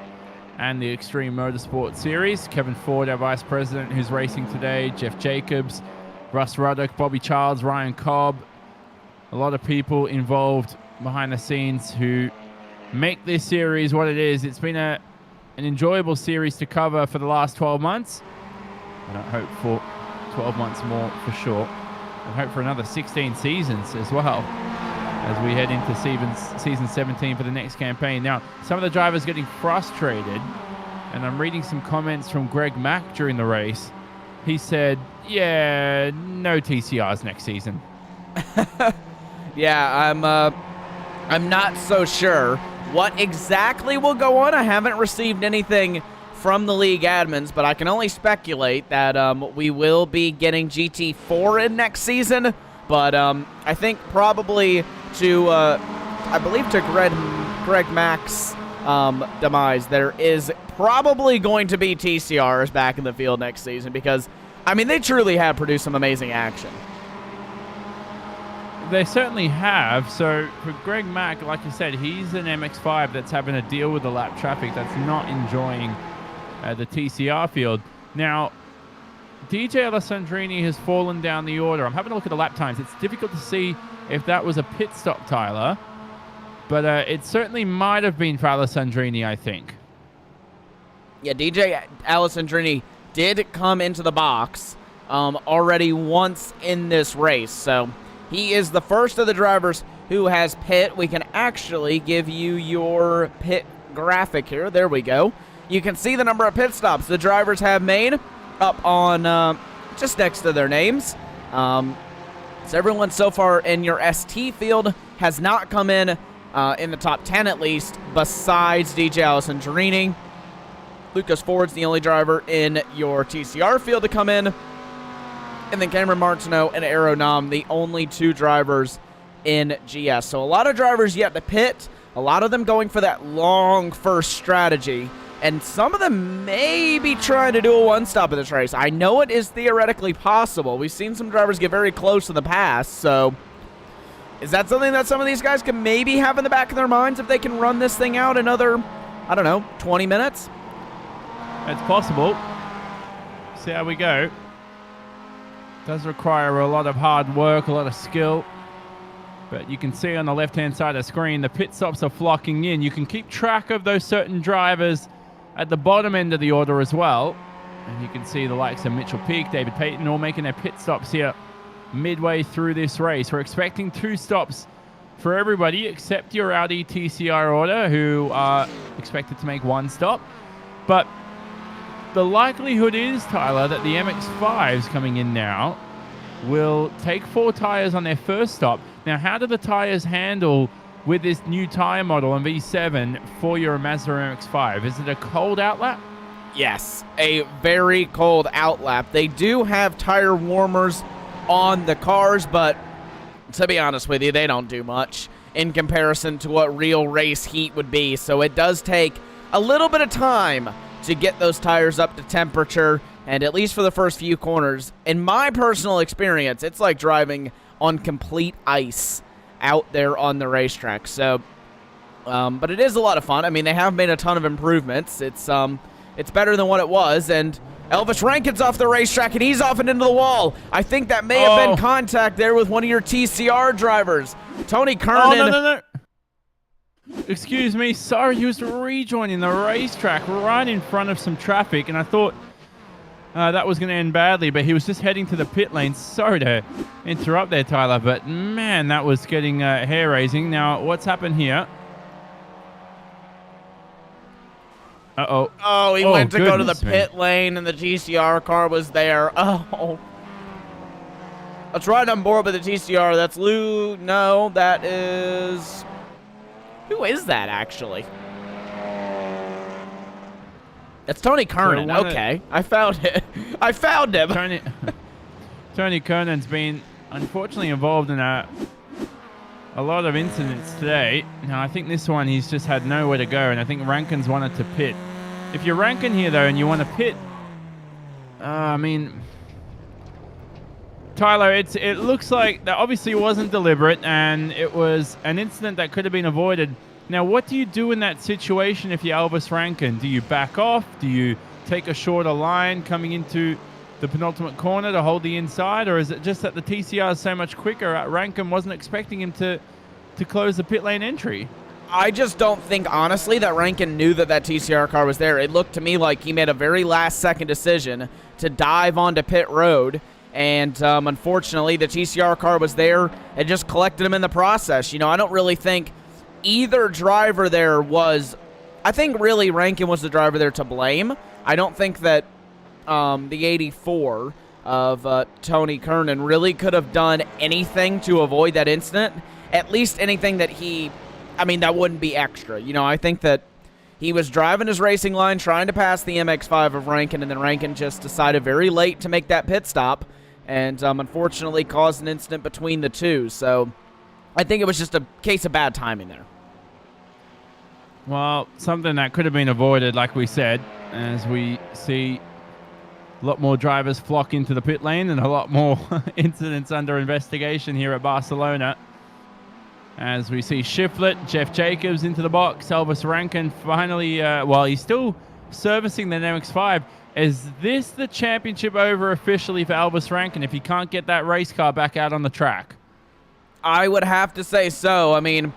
and the Extreme Motorsport Series. Kevin Ford, our vice president, who's racing today, Jeff Jacobs, Russ Ruddock, Bobby Childs, Ryan Cobb. A lot of people involved behind the scenes who make this series what it is. It's been an enjoyable series to cover for the last 12 months. And I hope for 12 months more for sure. And hope for another 16 seasons as well as we head into season 17 for the next campaign. Now, some of the drivers getting frustrated, and I'm reading some comments from Greg Mack during the race. He said, yeah, no TCRs next season. Yeah, I'm not so sure what exactly will go on. I haven't received anything from the league admins, but I can only speculate that we will be getting GT4 in next season. But I think probably to, I believe to Greg Mack's demise, there is probably going to be TCRs back in the field next season because, I mean, they truly have produced some amazing action. They certainly have. So for Greg Mack, like you said, he's an MX-5 that's having to deal with the lap traffic, that's not enjoying the TCR field. Now, DJ Alessandrini has fallen down the order. I'm having a look at the lap times. It's difficult to see if that was a pit stop, Tyler. But it certainly might have been for Alessandrini, I think. Yeah, DJ Alessandrini did come into the box already once in this race. So he is the first of the drivers who has pit. We can actually give you your pit graphic here. There we go. you can see the number of pit stops the drivers have made up on just next to their names. So everyone so far in your ST field has not come in the top 10 at least, besides DJ Allison Torini. Lucas Ford's the only driver in your TCR field to come in. And then Cameron Martineau and Aero Nam, the only 2 drivers in GS. So a lot of drivers yet to pit, a lot of them going for that long first strategy, and some of them may be trying to do a one-stop in this race. I know it is theoretically possible. We've seen some drivers get very close in the past, so is that something that some of these guys can maybe have in the back of their minds if they can run this thing out another, I don't know, 20 minutes? It's possible. See how we go. Does require a lot of hard work, a lot of skill. But you can see on the left-hand side of the screen, the pit stops are flocking in. You can keep track of those certain drivers at the bottom end of the order as well. And you can see the likes of Mitchell Peak, David Payton, all making their pit stops here midway through this race. We're expecting 2 stops for everybody except your Audi TCR order, who are expected to make 1 stop. But the likelihood is, Tyler, that the MX-5s coming in now will take 4 tires on their first stop. Now, how do the tires handle with this new tire model on V7 for your Mazda MX-5? Is it a cold outlap? Yes, a very cold outlap. They do have tire warmers on the cars, but to be honest with you, they don't do much in comparison to what real race heat would be. So it does take a little bit of time to get those tires up to temperature, and at least for the first few corners, in my personal experience, it's like driving on complete ice out there on the racetrack. So, but it is a lot of fun. I mean, they have made a ton of improvements. It's better than what it was, and Elvis Rankin's off the racetrack, and he's off and into the wall. I think that may have been contact there with one of your TCR drivers. Tony Kernan. Oh, no. Excuse me. Sorry, he was rejoining the racetrack right in front of some traffic, and I thought that was going to end badly, but he was just heading to the pit lane. Sorry to interrupt there, Tyler, but man, that was getting hair-raising. Now, what's happened here? Uh-oh. Oh, he went to go to the pit lane, and the TCR car was there. Oh. Let's ride on board with the TCR. That's Lou. No, that is... Who is that, actually? That's Tony Kernan. Okay, I found it. I found him. Tony Kernan's been unfortunately involved in a lot of incidents today. Now, I think this one he's just had nowhere to go, and I think Rankin's wanted to pit. If you're Rankin here, though, and you want to pit, I mean, Tyler, it looks like that obviously wasn't deliberate, and it was an incident that could have been avoided. Now, what do you do in that situation if you're Elvis Rankin? Do you back off? Do you take a shorter line coming into the penultimate corner to hold the inside? Or is it just that the TCR is so much quicker? Rankin wasn't expecting him to close the pit lane entry. I just don't think, honestly, that Rankin knew that TCR car was there. It looked to me like he made a very last-second decision to dive onto pit road. And unfortunately, the TCR car was there and just collected him in the process. You know, I don't really think either driver there was... I think really Rankin was the driver there to blame. I don't think that the 84 of Tony Kernan really could have done anything to avoid that incident. At least anything that that wouldn't be extra. You know, I think that he was driving his racing line, trying to pass the MX-5 of Rankin, and then Rankin just decided very late to make that pit stop, and unfortunately caused an incident between the two. So I think it was just a case of bad timing there. Well, something that could have been avoided, like we said, as we see a lot more drivers flock into the pit lane and a lot more incidents under investigation here at Barcelona. As we see Shiflett, Jeff Jacobs into the box, Elvis Rankin finally, he's still servicing the MX-5. Is this the championship over officially for Elvis Rankin if he can't get that race car back out on the track? I would have to say so. I mean,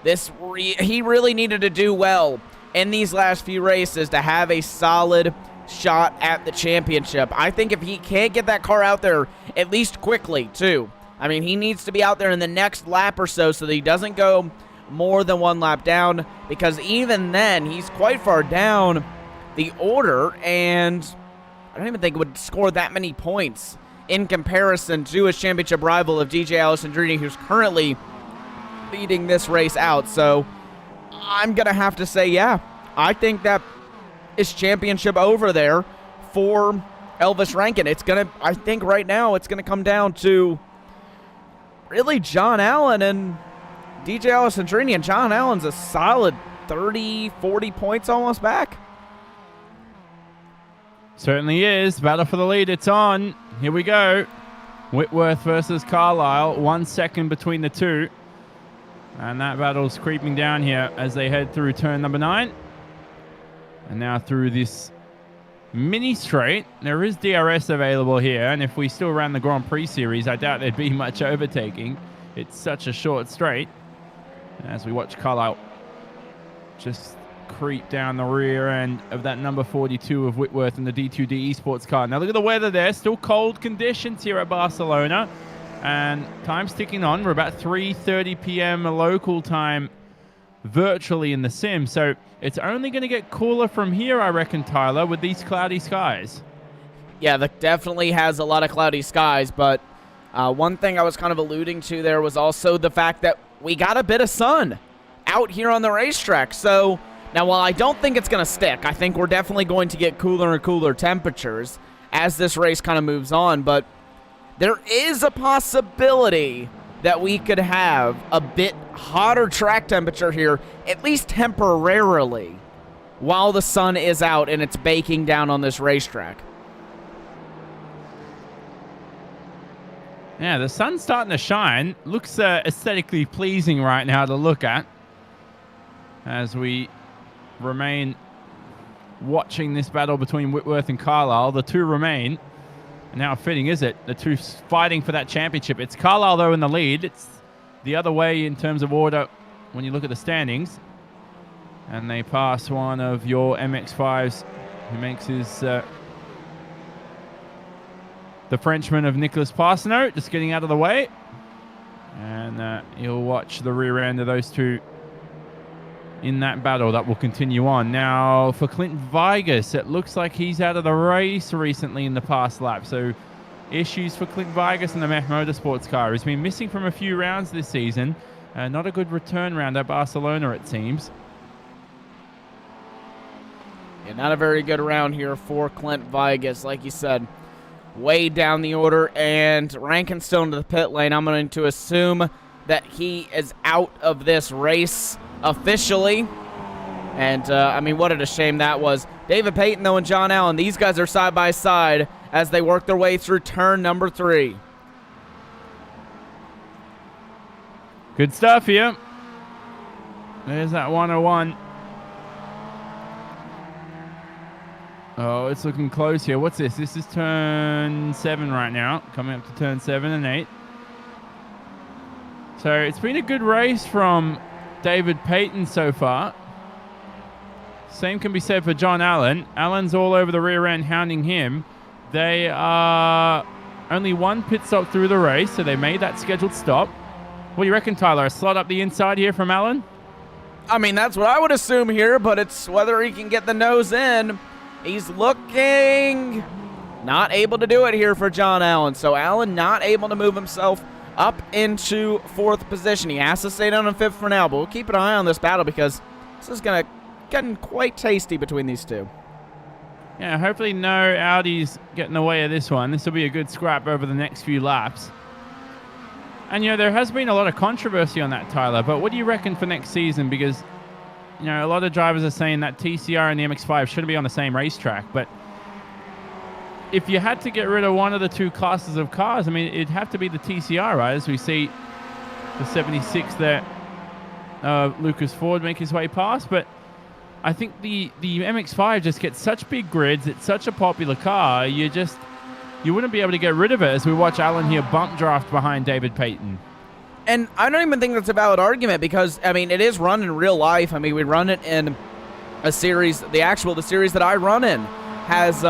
he really needed to do well in these last few races to have a solid shot at the championship. I think if he can't get that car out there, at least quickly, too. I mean, he needs to be out there in the next lap or so that he doesn't go more than one lap down, because even then, he's quite far down the order, and I don't even think it would score that many points in comparison to his championship rival of DJ Alessandrini, who's currently leading this race out. So I'm going to have to say, yeah, I think that is championship over there for Elvis Rankin. I think right now it's going to come down to really John Allen and DJ Alessandrini, and John Allen's a solid 30, 40 points almost back. Certainly is. Battle for the lead. It's on. Here we go. Whitworth versus Carlisle. 1 second between the two. And that battle's creeping down here as they head through turn number 9. And now through this mini straight. There is DRS available here. And if we still ran the Grand Prix series, I doubt there'd be much overtaking. It's such a short straight. As we watch Carlisle just creep down the rear end of that number 42 of Whitworth in the D2D Esports car. Now look at the weather there. Still cold conditions here at Barcelona. And time's ticking on. We're about 3:30 p.m. local time virtually in the sim. So it's only going to get cooler from here, I reckon, Tyler, with these cloudy skies. Yeah, that definitely has a lot of cloudy skies. But one thing I was kind of alluding to there was also the fact that we got a bit of sun out here on the racetrack. So now, while I don't think it's going to stick, I think we're definitely going to get cooler and cooler temperatures as this race kind of moves on. But there is a possibility that we could have a bit hotter track temperature here, at least temporarily, while the sun is out and it's baking down on this racetrack. Yeah, the sun's starting to shine. Looks aesthetically pleasing right now to look at as we remain watching this battle between Whitworth and Carlisle. The two remain. And how fitting is it? The two fighting for that championship. It's Carlisle, though, in the lead. It's the other way in terms of order when you look at the standings. And they pass one of your MX-5s who makes his... the Frenchman of Nicolas Parsenot just getting out of the way. And you'll watch the rear end of those two in that battle that will continue on. Now, for Clint Vigas, it looks like he's out of the race recently in the past lap. So, issues for Clint Vigas in the Mech Motorsports car. He's been missing from a few rounds this season. Not a good return round at Barcelona, it seems. Yeah, not a very good round here for Clint Vigas, like you said. Way down the order, and Rankin still into the pit lane. I'm going to assume that he is out of this race officially. And, I mean, what a shame that was. David Payton, though, and John Allen, these guys are side by side as they work their way through turn number 3. Good stuff here. There's that 101. Oh, it's looking close here. What's this? This is turn 7 right now. Coming up to turn 7 and 8. So it's been a good race from David Payton so far. Same can be said for John Allen. Allen's all over the rear end, hounding him. They are only one pit stop through the race, so they made that scheduled stop. What do you reckon, Tyler? A slot up the inside here from Allen? I mean, that's what I would assume here, but it's whether he can get the nose in. He's looking not able to do it here for John Allen. So Allen not able to move himself up into 4th position. He has to stay down in 5th for now, but we'll keep an eye on this battle because this is going to get quite tasty between these two. Yeah, hopefully no Audis get in the way of this one. This will be a good scrap over the next few laps. And, you know, there has been a lot of controversy on that, Tyler, but what do you reckon for next season? Because, you know, a lot of drivers are saying that TCR and the MX-5 shouldn't be on the same racetrack, but if you had to get rid of one of the two classes of cars, I mean, it'd have to be the TCR, right? As we see the 76 there, Lucas Ford make his way past, but I think the MX-5 just gets such big grids. It's such a popular car. You wouldn't be able to get rid of it as we watch Allen here bump draft behind David Payton. And I don't even think that's a valid argument because, I mean, it is run in real life. I mean, we run it in a series. The series that I run in has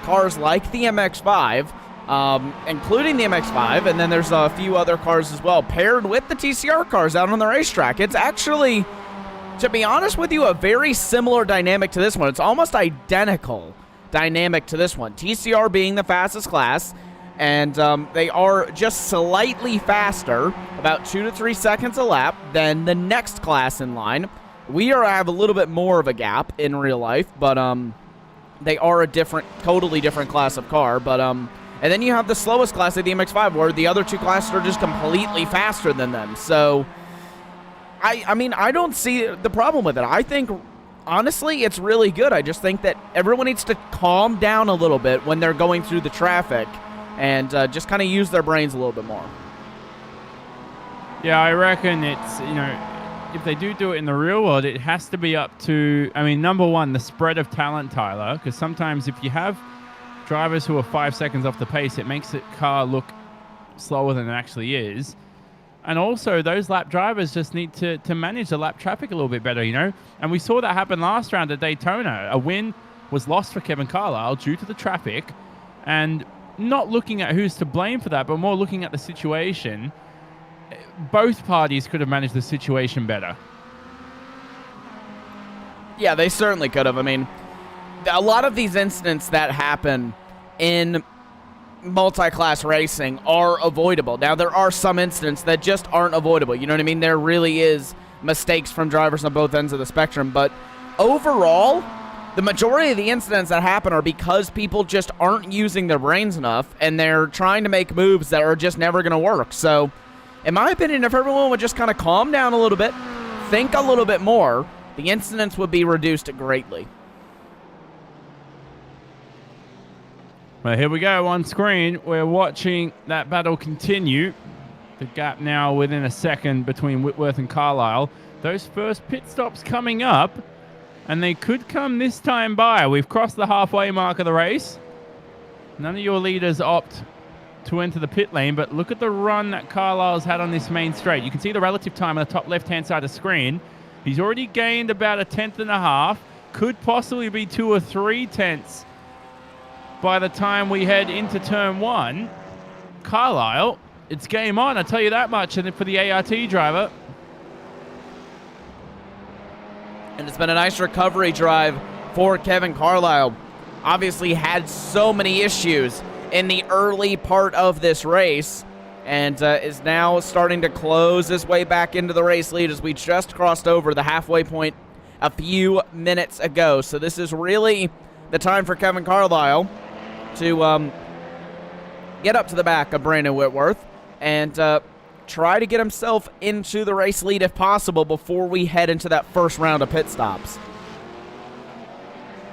cars like the MX-5, including the MX-5, and then there's a few other cars as well, paired with the TCR cars out on the racetrack. It's actually to be honest with you, a very similar dynamic to this one. It's almost identical dynamic to this one. TCR being the fastest class, and they are just slightly faster, about 2 to 3 seconds a lap, than the next class in line. We have a little bit more of a gap in real life, but they are a totally different class of car. But and then you have the slowest class of the MX-5, where the other two classes are just completely faster than them. So I mean, I don't see the problem with it. I think, honestly, it's really good. I just think that everyone needs to calm down a little bit when they're going through the traffic and just kind of use their brains a little bit more. Yeah, I reckon it's, if they do it in the real world, it has to be up to, number one, the spread of talent, Tyler, because sometimes if you have drivers who are 5 seconds off the pace, it makes the car look slower than it actually is. And also, those lap drivers just need to manage the lap traffic a little bit better, And we saw that happen last round at Daytona. A win was lost for Kevin Carlisle due to the traffic. And not looking at who's to blame for that, but more looking at the situation, both parties could have managed the situation better. Yeah, they certainly could have. A lot of these incidents that happen in multi-class racing are avoidable. Now, there are some incidents that just aren't avoidable. You know what I mean? There really is mistakes from drivers on both ends of the spectrum. But overall, the majority of the incidents that happen are because people just aren't using their brains enough, and they're trying to make moves that are just never going to work. So, in my opinion, if everyone would just kind of calm down a little bit, think a little bit more, the incidents would be reduced greatly. Well, here we go on screen. We're watching that battle continue. The gap now within a second between Whitworth and Carlisle. Those first pit stops coming up, and they could come this time by. We've crossed the halfway mark of the race. None of your leaders opt to enter the pit lane, but look at the run that Carlisle's had on this main straight. You can see the relative time on the top left-hand side of the screen. He's already gained about 1.5 tenths. Could possibly be 2 or 3 tenths by the time we head into turn 1. Carlisle, it's game on, I tell you that much, and for the ART driver. And it's been a nice recovery drive for Kevin Carlisle. Obviously had so many issues in the early part of this race, and is now starting to close his way back into the race lead as we just crossed over the halfway point a few minutes ago. So this is really the time for Kevin Carlisle to get up to the back of Brandon Whitworth and try to get himself into the race lead if possible before we head into that first round of pit stops.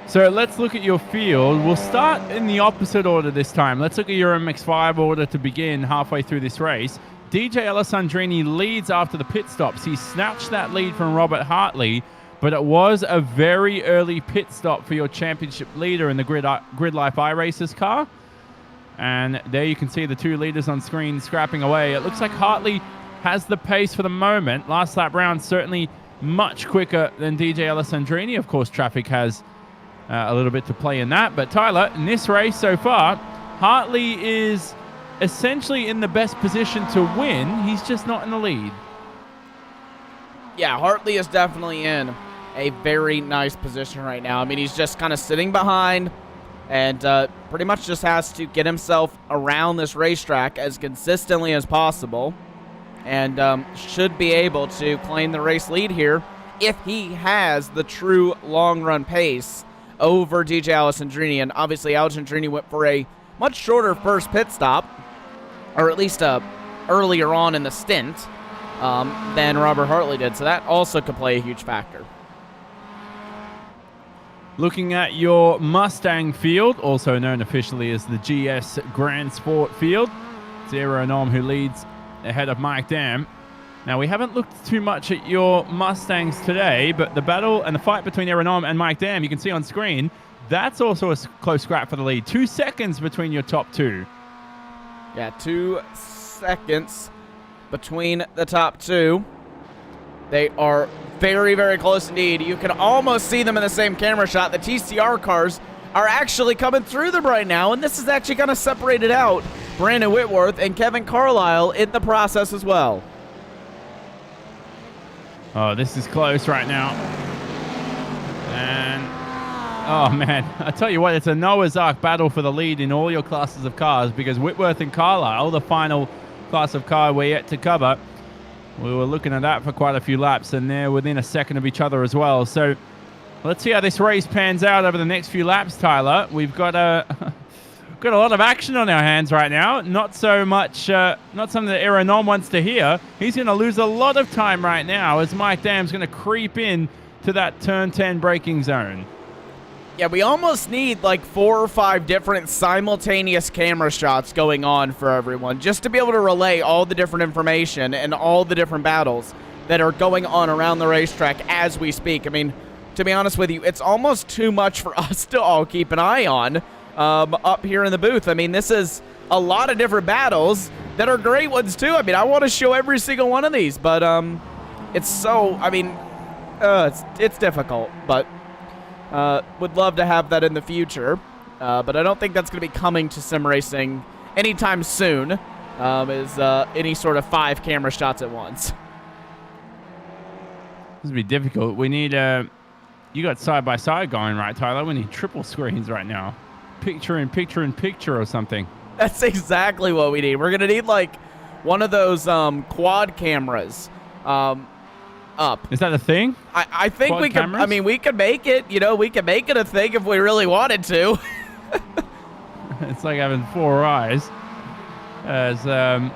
So let's look at your field. We'll start in the opposite order this time. Let's look at your MX-5 order to begin halfway through this race. DJ Alessandrini leads after the pit stops. He snatched that lead from Robert Hartley, but it was a very early pit stop for your championship leader in the Grid Life iRacers car. And there you can see the two leaders on screen scrapping away. It looks like Hartley has the pace for the moment. Last lap round certainly much quicker than DJ Alessandrini. Of course, traffic has a little bit to play in that. But Tyler, in this race so far, Hartley is essentially in the best position to win. He's just not in the lead. Yeah, Hartley is definitely in a very nice position right now. He's just kind of sitting behind and pretty much just has to get himself around this racetrack as consistently as possible and should be able to claim the race lead here if he has the true long-run pace over DJ Alessandrini. And obviously Alessandrini went for a much shorter first pit stop, or at least earlier on in the stint than Robert Hartley did, so that also could play a huge factor. Looking at your Mustang field, also known officially as the GS Grand Sport field, it's Aeronom who leads ahead of Mike Dam. Now, we haven't looked too much at your Mustangs today, but the battle and the fight between Aeronom and Mike Dam, you can see on screen, that's also a close scrap for the lead. 2 seconds between your top two. Yeah, 2 seconds between the top two. They are very, very close indeed. You can almost see them in the same camera shot. The TCR cars are actually coming through them right now, and this is actually going to separate it out. Brandon Whitworth and Kevin Carlisle in the process as well. Oh, this is close right now. And, oh, man. I tell you what, it's a Noah's Ark battle for the lead in all your classes of cars because Whitworth and Carlisle, the final class of car we're yet to cover, we were looking at that for quite a few laps, and they're within a second of each other as well. So let's see how this race pans out over the next few laps, Tyler. We've got got a lot of action on our hands right now. Not so much, not something that Aaron wants to hear. He's going to lose a lot of time right now as Mike Dam's going to creep in to that turn 10 braking zone. Yeah, we almost need like 4 or 5 different simultaneous camera shots going on for everyone just to be able to relay all the different information and all the different battles that are going on around the racetrack as we speak. I mean, to be honest with you, it's almost too much for us to all keep an eye on up here in the booth. I mean, this is a lot of different battles that are great ones too. I mean, I want to show every single one of these, but it's so, I mean, it's difficult, but would love to have that in the future, but I don't think that's going to be coming to sim racing anytime soon, is any sort of 5 camera shots at once. This would be difficult. We need, you got side-by-side going, right, Tyler? We need triple screens right now. Picture in picture in picture or something. That's exactly what we need. We're going to need, like, one of those quad cameras up. Is that a thing? I think Quad we could, cameras? I mean, we could make it, you know, we could make it a thing if we really wanted to. It's like having 4 eyes. As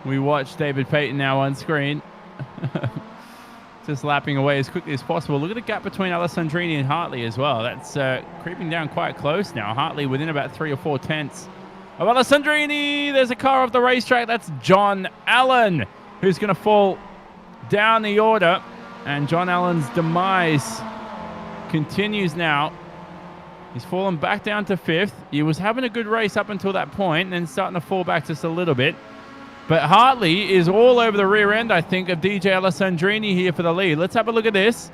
we watch David Payton now on screen. Just lapping away as quickly as possible. Look at the gap between Alessandrini and Hartley as well. That's creeping down quite close now. Hartley within about 3 or 4 tenths of Alessandrini. There's a car off the racetrack. That's John Allen, who's going to fall down the order. And John Allen's demise continues now. He's fallen back down to 5th. He was having a good race up until that point, and then starting to fall back just a little bit. But Hartley is all over the rear end, I think, of DJ Alessandrini here for the lead. Let's have a look at this.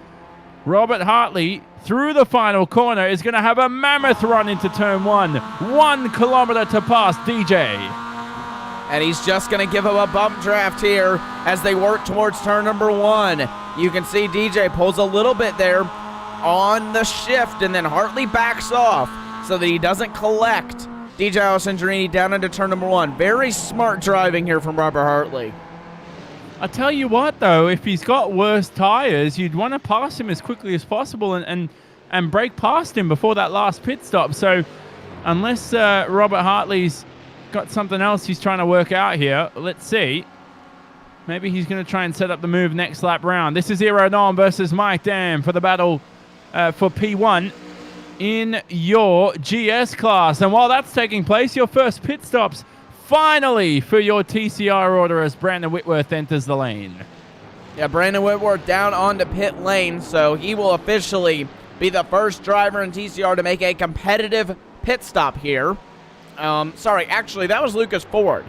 Robert Hartley, through the final corner, is going to have a mammoth run into turn 1. 1 kilometer to pass DJ. And he's just going to give him a bump draft here as they work towards turn number 1. You can see DJ pulls a little bit there on the shift, and then Hartley backs off so that he doesn't collect DJ Alessandrini down into turn number 1. Very smart driving here from Robert Hartley. I tell you what, though, if he's got worse tires, you'd want to pass him as quickly as possible and break past him before that last pit stop. So unless Robert Hartley's got something else he's trying to work out here, let's see. Maybe he's going to try and set up the move next lap round. This is Aaron versus Mike Dam for the battle for P1 in your GS class. And while that's taking place, your first pit stops finally for your TCR order as Brandon Whitworth enters the lane. Yeah, Brandon Whitworth down onto pit lane, so he will officially be the first driver in TCR to make a competitive pit stop here. Sorry, actually, that was Lucas Ford.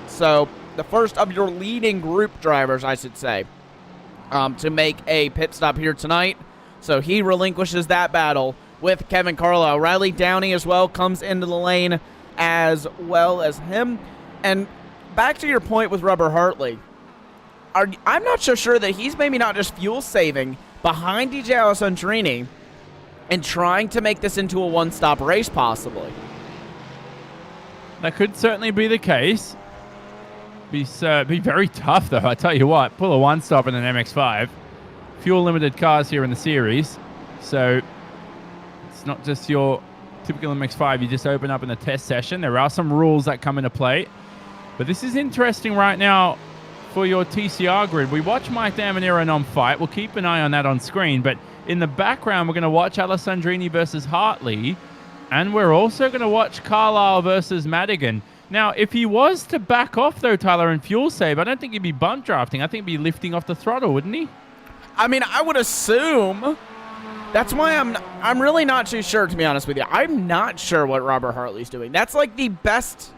So the first of your leading group drivers, I should say, to make a pit stop here tonight. So he relinquishes that battle with Kevin Carlisle. Riley Downey as well comes into the lane as well as him. And back to your point with Robert Hartley, I'm not so sure that he's maybe not just fuel saving behind DJ Alessandrini and trying to make this into a one-stop race possibly. That could certainly be the case. Be very tough, though. I tell you what, pull a one-stop in an MX-5. Fuel-limited cars here in the series, so it's not just your typical MX-5 you just open up in a test session. There are some rules that come into play, but this is interesting right now for your TCR grid. We watch Mike Dam and Aaron fight. We'll keep an eye on that on screen, but in the background, we're going to watch Alessandrini versus Hartley, and we're also going to watch Carlisle versus Madigan. Now, if he was to back off, though, Tyler, and fuel save, I don't think he'd be bump drafting. I think he'd be lifting off the throttle, wouldn't he? I mean, I would assume. That's why I'm really not too sure, to be honest with you. I'm not sure what Robert Hartley's doing. That's like the best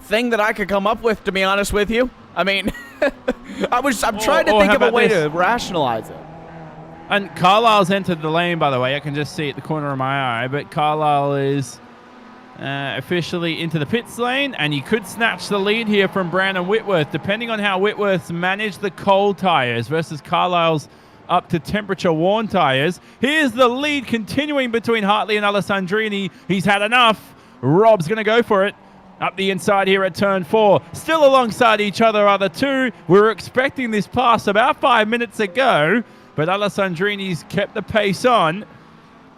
thing that I could come up with, to be honest with you. I mean, I'm trying to think of a way to rationalize it. And Carlisle's entered the lane, by the way. I can just see at the corner of my eye, but Carlisle is officially into the pits lane, and he could snatch the lead here from Brandon Whitworth, depending on how Whitworth's managed the cold tires versus Carlisle's up to temperature worn tires. Here's the lead continuing between Hartley and Alessandrini. He's had enough. Rob's going to go for it. Up the inside here at turn 4. Still alongside each other are the two. We were expecting this pass about 5 minutes ago, but Alessandrini's kept the pace on.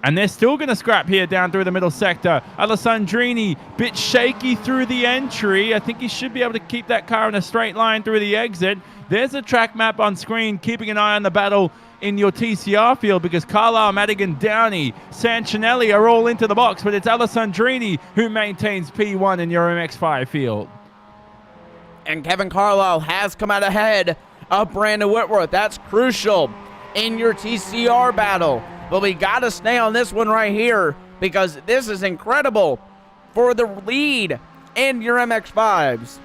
And they're still going to scrap here down through the middle sector. Alessandrini, bit shaky through the entry. I think he should be able to keep that car in a straight line through the exit. There's a track map on screen, keeping an eye on the battle in your TCR field, because Carlisle, Madigan, Downey, Sancinelli are all into the box, but it's Alessandrini who maintains P1 in your MX5 field. And Kevin Carlisle has come out ahead of Brandon Whitworth. That's crucial in your TCR battle. But we got to stay on this one right here, because this is incredible for the lead in your MX5s.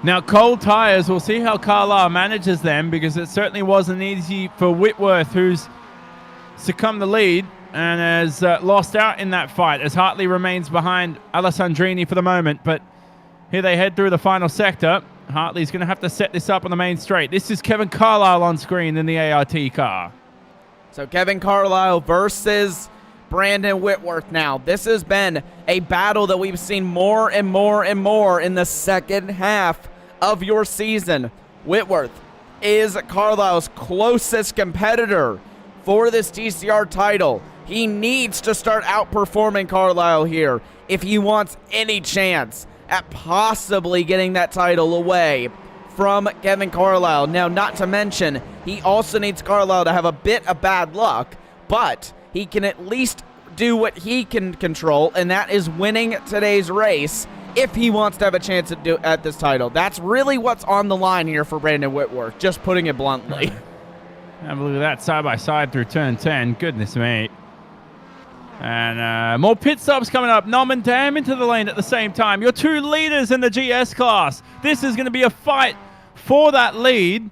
Now, cold tires, we'll see how Carlisle manages them, because it certainly wasn't easy for Whitworth, who's succumbed the lead and has lost out in that fight as Hartley remains behind Alessandrini for the moment. But here they head through the final sector. Hartley's going to have to set this up on the main straight. This is Kevin Carlisle on screen in the ART car. So Kevin Carlisle versus Brandon Whitworth now. This has been a battle that we've seen more and more and more in the second half of your season. Whitworth is Carlisle's closest competitor for this TCR title. He needs to start outperforming Carlisle here if he wants any chance at possibly getting that title away from Kevin Carlisle. Now, not to mention, he also needs Carlisle to have a bit of bad luck, but he can at least do what he can control, and that is winning today's race if he wants to have a chance at this title. That's really what's on the line here for Brandon Whitworth, just putting it bluntly. Have a look at that side by side through turn 10. Goodness me. And more pit stops coming up. Nom and Dam into the lane at the same time. Your two leaders in the GS class. This is going to be a fight for that lead.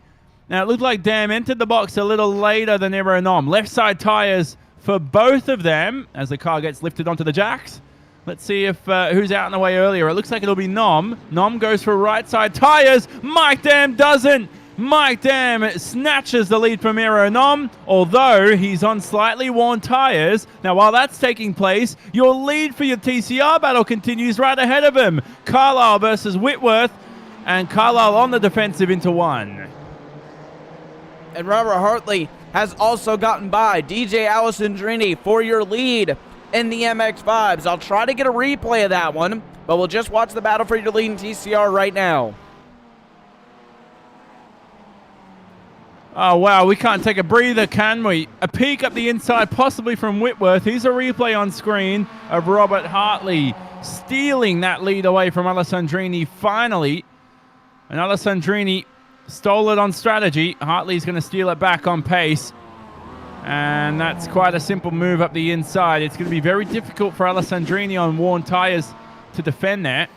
Now, it looked like Dam entered the box a little later than Ero and Nom. Left side tires for both of them as the car gets lifted onto the jacks. Let's see if who's out in the way earlier. It looks like it'll be Nom. Nom goes for right side tires. Mike Dam doesn't. Mike Dam snatches the lead from Ero Nom, although he's on slightly worn tires. Now, while that's taking place, your lead for your TCR battle continues right ahead of him. Carlisle versus Whitworth, and Carlisle on the defensive into one. And Robert Hartley has also gotten by DJ Alessandrini for your lead in the MX5s. I'll try to get a replay of that one, but we'll just watch the battle for your lead in TCR right now. Oh, wow, we can't take a breather, can we? A peek up the inside, possibly from Whitworth. Here's a replay on screen of Robert Hartley stealing that lead away from Alessandrini finally. And Alessandrini stole it on strategy. Hartley's going to steal it back on pace. And that's quite a simple move up the inside. It's going to be very difficult for Alessandrini on worn tires to defend that.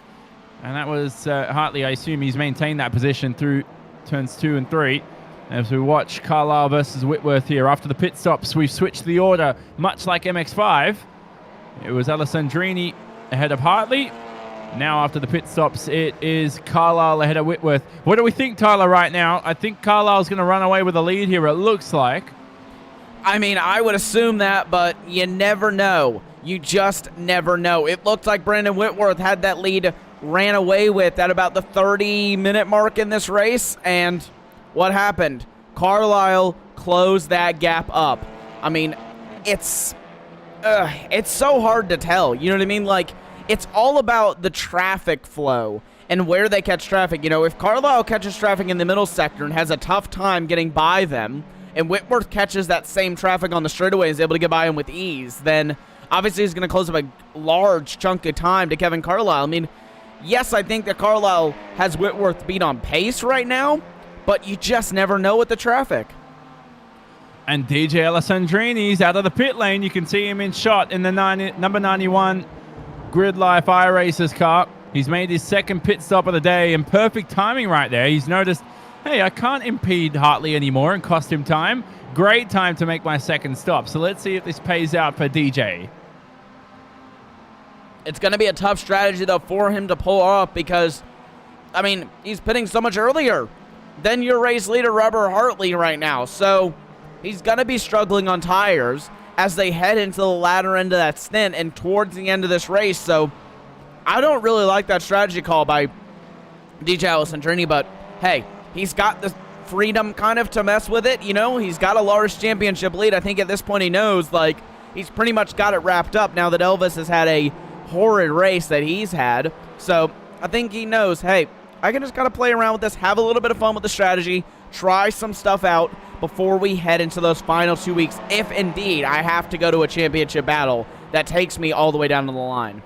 And that was Hartley. I assume he's maintained that position through turns 2 and 3. As we watch Carlisle versus Whitworth here. After the pit stops, we've switched the order, much like MX5. It was Alessandrini ahead of Hartley. Now, after the pit stops, it is Carlisle ahead of Whitworth. What do we think, Tyler, right now? I think Carlisle's going to run away with the lead here, it looks like. I mean, I would assume that, but you never know. You just never know. It looked like Brandon Whitworth had that lead ran away with at about the 30-minute mark in this race, and what happened? Carlisle closed that gap up. I mean, it's so hard to tell. You know what I mean? Like, it's all about the traffic flow and where they catch traffic. You know, if Carlisle catches traffic in the middle sector and has a tough time getting by them, and Whitworth catches that same traffic on the straightaway and is able to get by him with ease, then obviously he's going to close up a large chunk of time to Kevin Carlisle. I mean, yes, I think that Carlisle has Whitworth beat on pace right now, but you just never know with the traffic. And DJ Alessandrini's out of the pit lane. You can see him in shot in the number 91 Grid Life iRacers car. He's made his second pit stop of the day, and perfect timing right there. He's noticed, hey, I can't impede Hartley anymore and cost him time. Great time to make my second stop. So let's see if this pays out for DJ. It's going to be a tough strategy, though, for him to pull off because, I mean, he's pitting so much earlier than your race leader, Rubber Hartley, right now. So he's going to be struggling on tires as they head into the latter end of that stint and towards the end of this race. So I don't really like that strategy call by DJ Alessandrini, but hey, he's got the freedom kind of to mess with it. You know, he's got a large championship lead. I think at this point he knows, like, he's pretty much got it wrapped up now that Elvis has had a horrid race that he's had. So I think he knows, hey, I can just kind of play around with this, have a little bit of fun with the strategy, try some stuff out before we head into those final 2 weeks, if indeed I have to go to a championship battle that takes me all the way down to the line.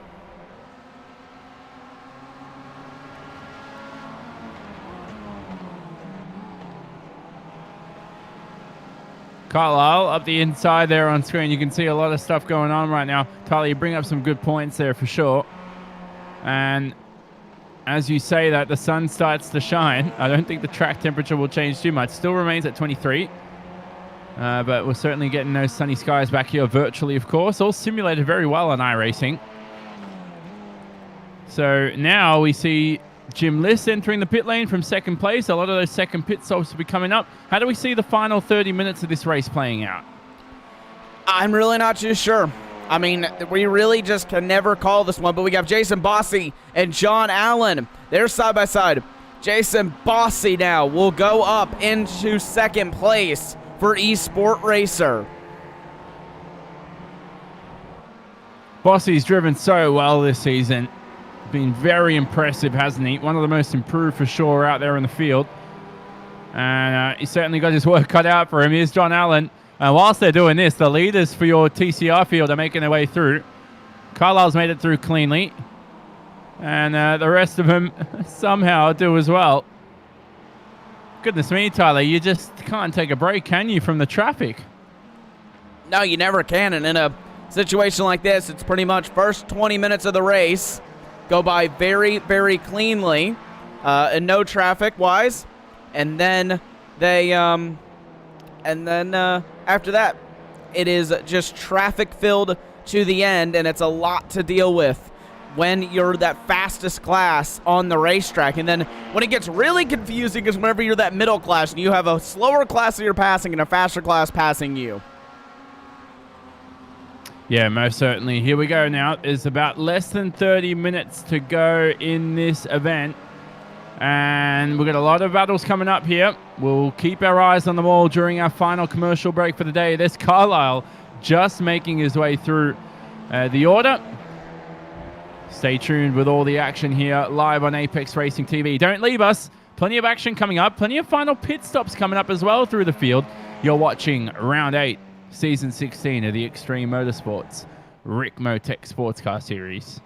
Carlisle up the inside there on screen. You can see a lot of stuff going on right now. Tyler, you bring up some good points there for sure. And as you say that, the sun starts to shine. I don't think the track temperature will change too much. Still remains at 23. But we're certainly getting those sunny skies back here virtually, of course. All simulated very well on iRacing. So now we see Jim Liss entering the pit lane from second place. A lot of those second pit stops will be coming up. How do we see the final 30 minutes of this race playing out? I'm really not too sure. I mean, we really just can never call this one, but we got Jason Bossy and John Allen. They're side by side. Jason Bossy now will go up into second place for eSport Racer. Bossy's driven so well this season. Been very impressive, hasn't he? One of the most improved for sure out there in the field. And he certainly got his work cut out for him. Here's John Allen. And whilst they're doing this, the leaders for your TCR field are making their way through. Carlisle's made it through cleanly. And the rest of them somehow do as well. Goodness me, Tyler, you just can't take a break, can you, from the traffic? No, you never can. And in a situation like this, it's pretty much first 20 minutes of the race go by very, very cleanly and no traffic-wise. And then they... after that, it is just traffic-filled to the end, and it's a lot to deal with when you're that fastest class on the racetrack. And then when it gets really confusing is whenever you're that middle class and you have a slower class that you're passing and a faster class passing you. Yeah, most certainly. Here we go now. There's about less than 30 minutes to go in this event. And we've got a lot of battles coming up here. We'll keep our eyes on them all during our final commercial break for the day. There's Carlisle just making his way through the order. Stay tuned with all the action here live on Apex Racing TV. Don't leave us. Plenty of action coming up. Plenty of final pit stops coming up as well through the field. You're watching Round 8, Season 16 of the Extreme Motorsports Ricmotech Sports Car Series.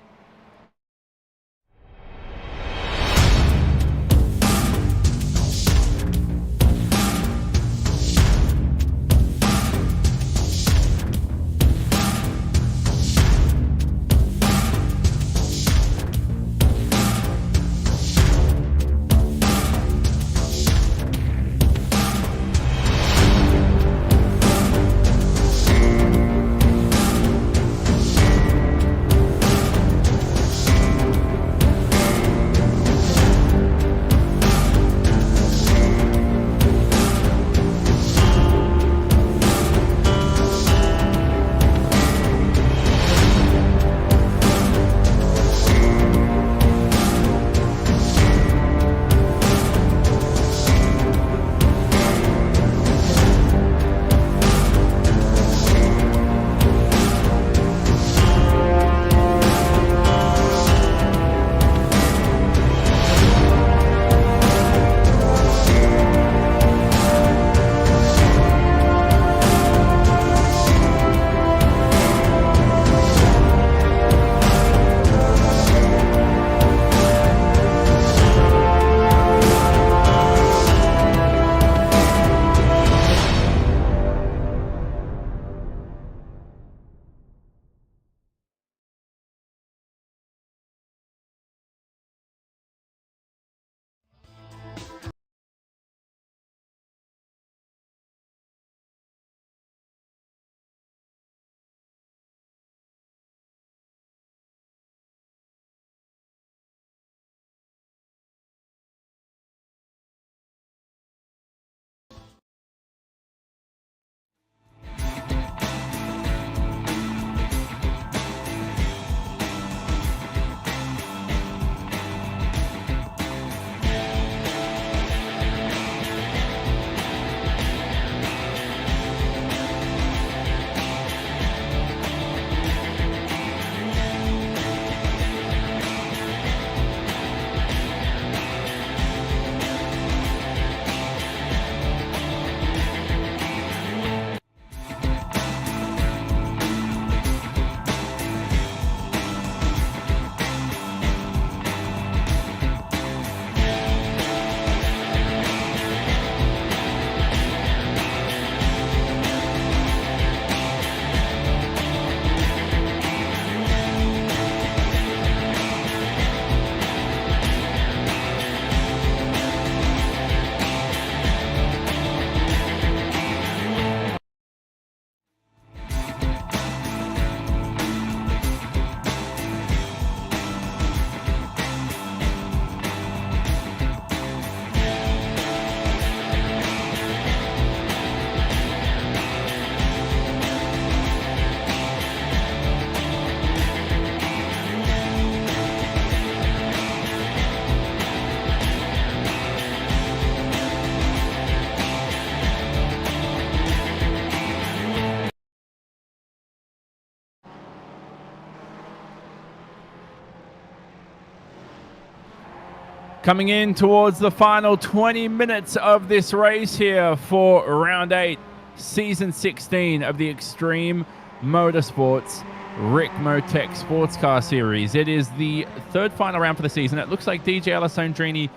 Coming in towards the final 20 minutes of this race here for round 8, season 16 of the Extreme Motorsports Ricmotech Sports Car Series. It is the third final round for the season. It looks like DJ Alessandrini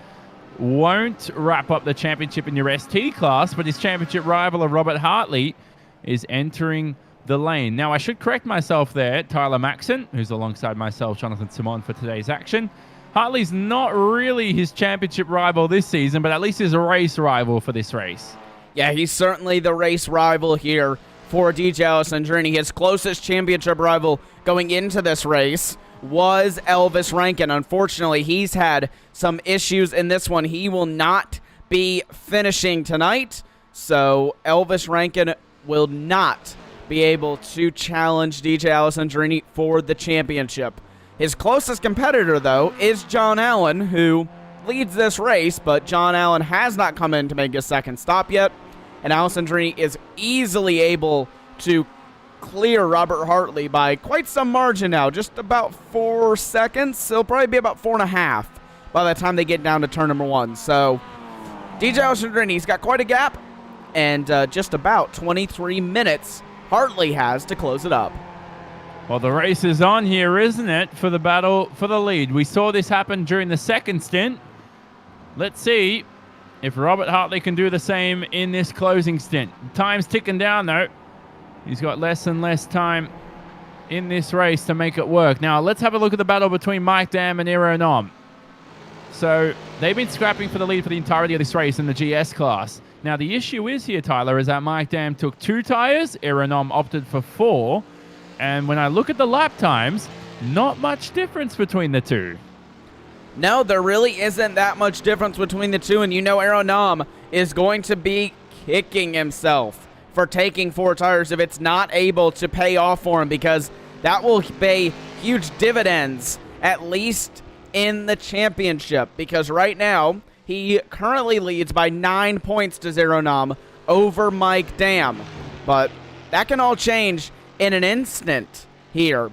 won't wrap up the championship in your ST class, but his championship rival, Robert Hartley, is entering the lane. Now, I should correct myself there. Tyler Maxson, who's alongside myself, Jonathan Simon, for today's action. Hartley's not really his championship rival this season, but at least he's a race rival for this race. Yeah, he's certainly the race rival here for DJ Alessandrini. His closest championship rival going into this race was Elvis Rankin. Unfortunately, he's had some issues in this one. He will not be finishing tonight, so Elvis Rankin will not be able to challenge DJ Alessandrini for the championship. His closest competitor, though, is John Allen, who leads this race, but John Allen has not come in to make his second stop yet, and Alessandrini is easily able to clear Robert Hartley by quite some margin now, just about 4 seconds. It'll probably be about 4.5 by the time they get down to turn number 1. So DJ Alessandrini's got quite a gap, and just about 23 minutes Hartley has to close it up. Well, the race is on here, isn't it, for the battle for the lead. We saw this happen during the second stint. Let's see if Robert Hartley can do the same in this closing stint. Time's ticking down, though. He's got less and less time in this race to make it work. Now, let's have a look at the battle between Mike Dam and Aeronom. So, they've been scrapping for the lead for the entirety of this race in the GS class. Now, the issue is here, Tyler, is that Mike Dam took 2 tires. Aeronom opted for 4. And when I look at the lap times, not much difference between the two. No, there really isn't that much difference between the two, and you know Aeronom is going to be kicking himself for taking 4 tires if it's not able to pay off for him, because that will pay huge dividends, at least in the championship, because right now he currently leads by 9 points to Aeronom over Mike Dam. But that can all change in an instant here.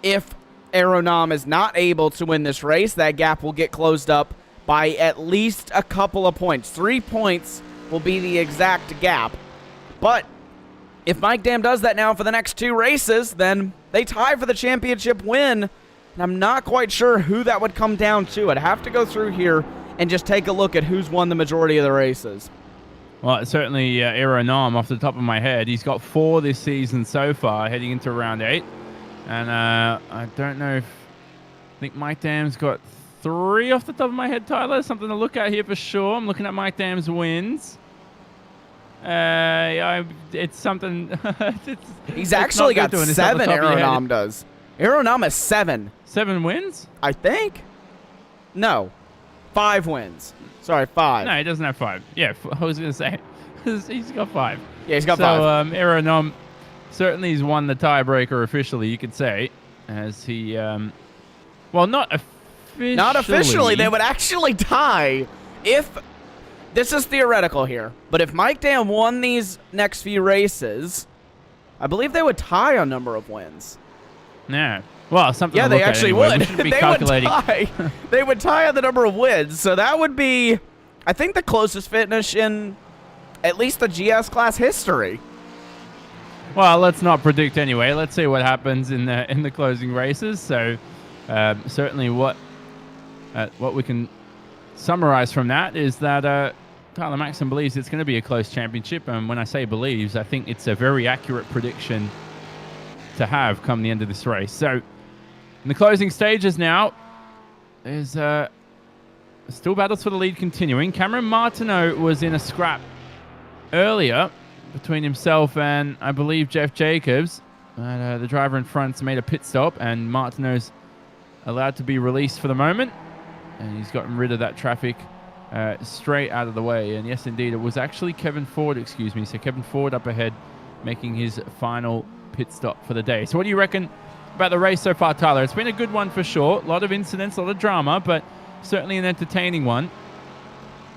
If Aeronom is not able to win this race, that gap will get closed up by at least a couple of points. 3 points will be the exact gap. But if Mike Dam does that now for the next 2 races, then they tie for the championship win. And I'm not quite sure who that would come down to. I'd have to go through here and just take a look at who's won the majority of the races. Well, it's certainly Aeronom off the top of my head. He's got 4 this season so far, heading into round 8. And I don't know if... I think Mike Dam's got 3 off the top of my head, Tyler. Something to look at here for sure. I'm looking at Mike Dam's wins. It's something... He's actually got 7, Aeronom does. Aeronom has 7. 7 wins? I think? No. 5 wins. Sorry, 5. No, he doesn't have 5. Yeah, I was going to say. He's got 5. Yeah, he's got 5. So, Aeronom certainly has won the tiebreaker officially, you could say, as he... well, not officially. Not officially. They would actually tie if... This is theoretical here, but if Mike Dam won these next few races, I believe they would tie on number of wins. Yeah. Well, something. Yeah, to they look actually at anyway. would. We shouldn't be They calculating. would tie. They would tie on the number of wins, so that would be, I think, the closest finish in at least the GS class history. Well, let's not predict anyway. Let's see what happens in the closing races. So, certainly, what we can summarize from that is that Tyler Maxson believes it's going to be a close championship, and when I say believes, I think it's a very accurate prediction to have come the end of this race. So, in the closing stages now, there's still battles for the lead continuing. Cameron Martineau was in a scrap earlier between himself and, I believe, Jeff Jacobs. The driver in front's made a pit stop, and Martineau's allowed to be released for the moment. And he's gotten rid of that traffic straight out of the way. And yes, indeed, it was actually Kevin Ford, excuse me. So Kevin Ford up ahead, making his final pit stop for the day. So what do you reckon about the race so far, Tyler? It's been a good one for sure. A lot of incidents, a lot of drama, but certainly an entertaining one.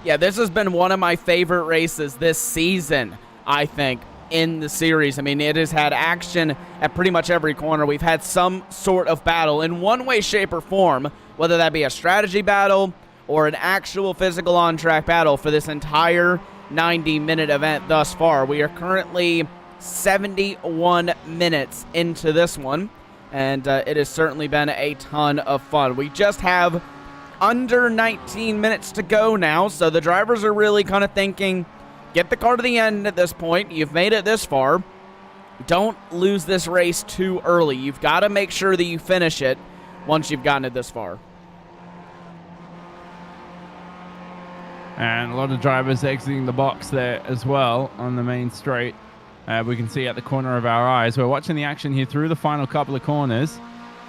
Yeah, this has been one of my favorite races this season, I think, in the series. I mean, it has had action at pretty much every corner. We've had some sort of battle in one way, shape, or form, whether that be a strategy battle or an actual physical on-track battle for this entire 90-minute event thus far. We are currently 71 minutes into this one, and it has certainly been a ton of fun. We just have under 19 minutes to go now, so the drivers are really kind of thinking, get the car to the end at this point. You've made it this far. Don't lose this race too early. You've got to make sure that you finish it once you've gotten it this far. And a lot of drivers exiting the box there as well on the main straight. We can see at the corner of our eyes. We're watching the action here through the final couple of corners.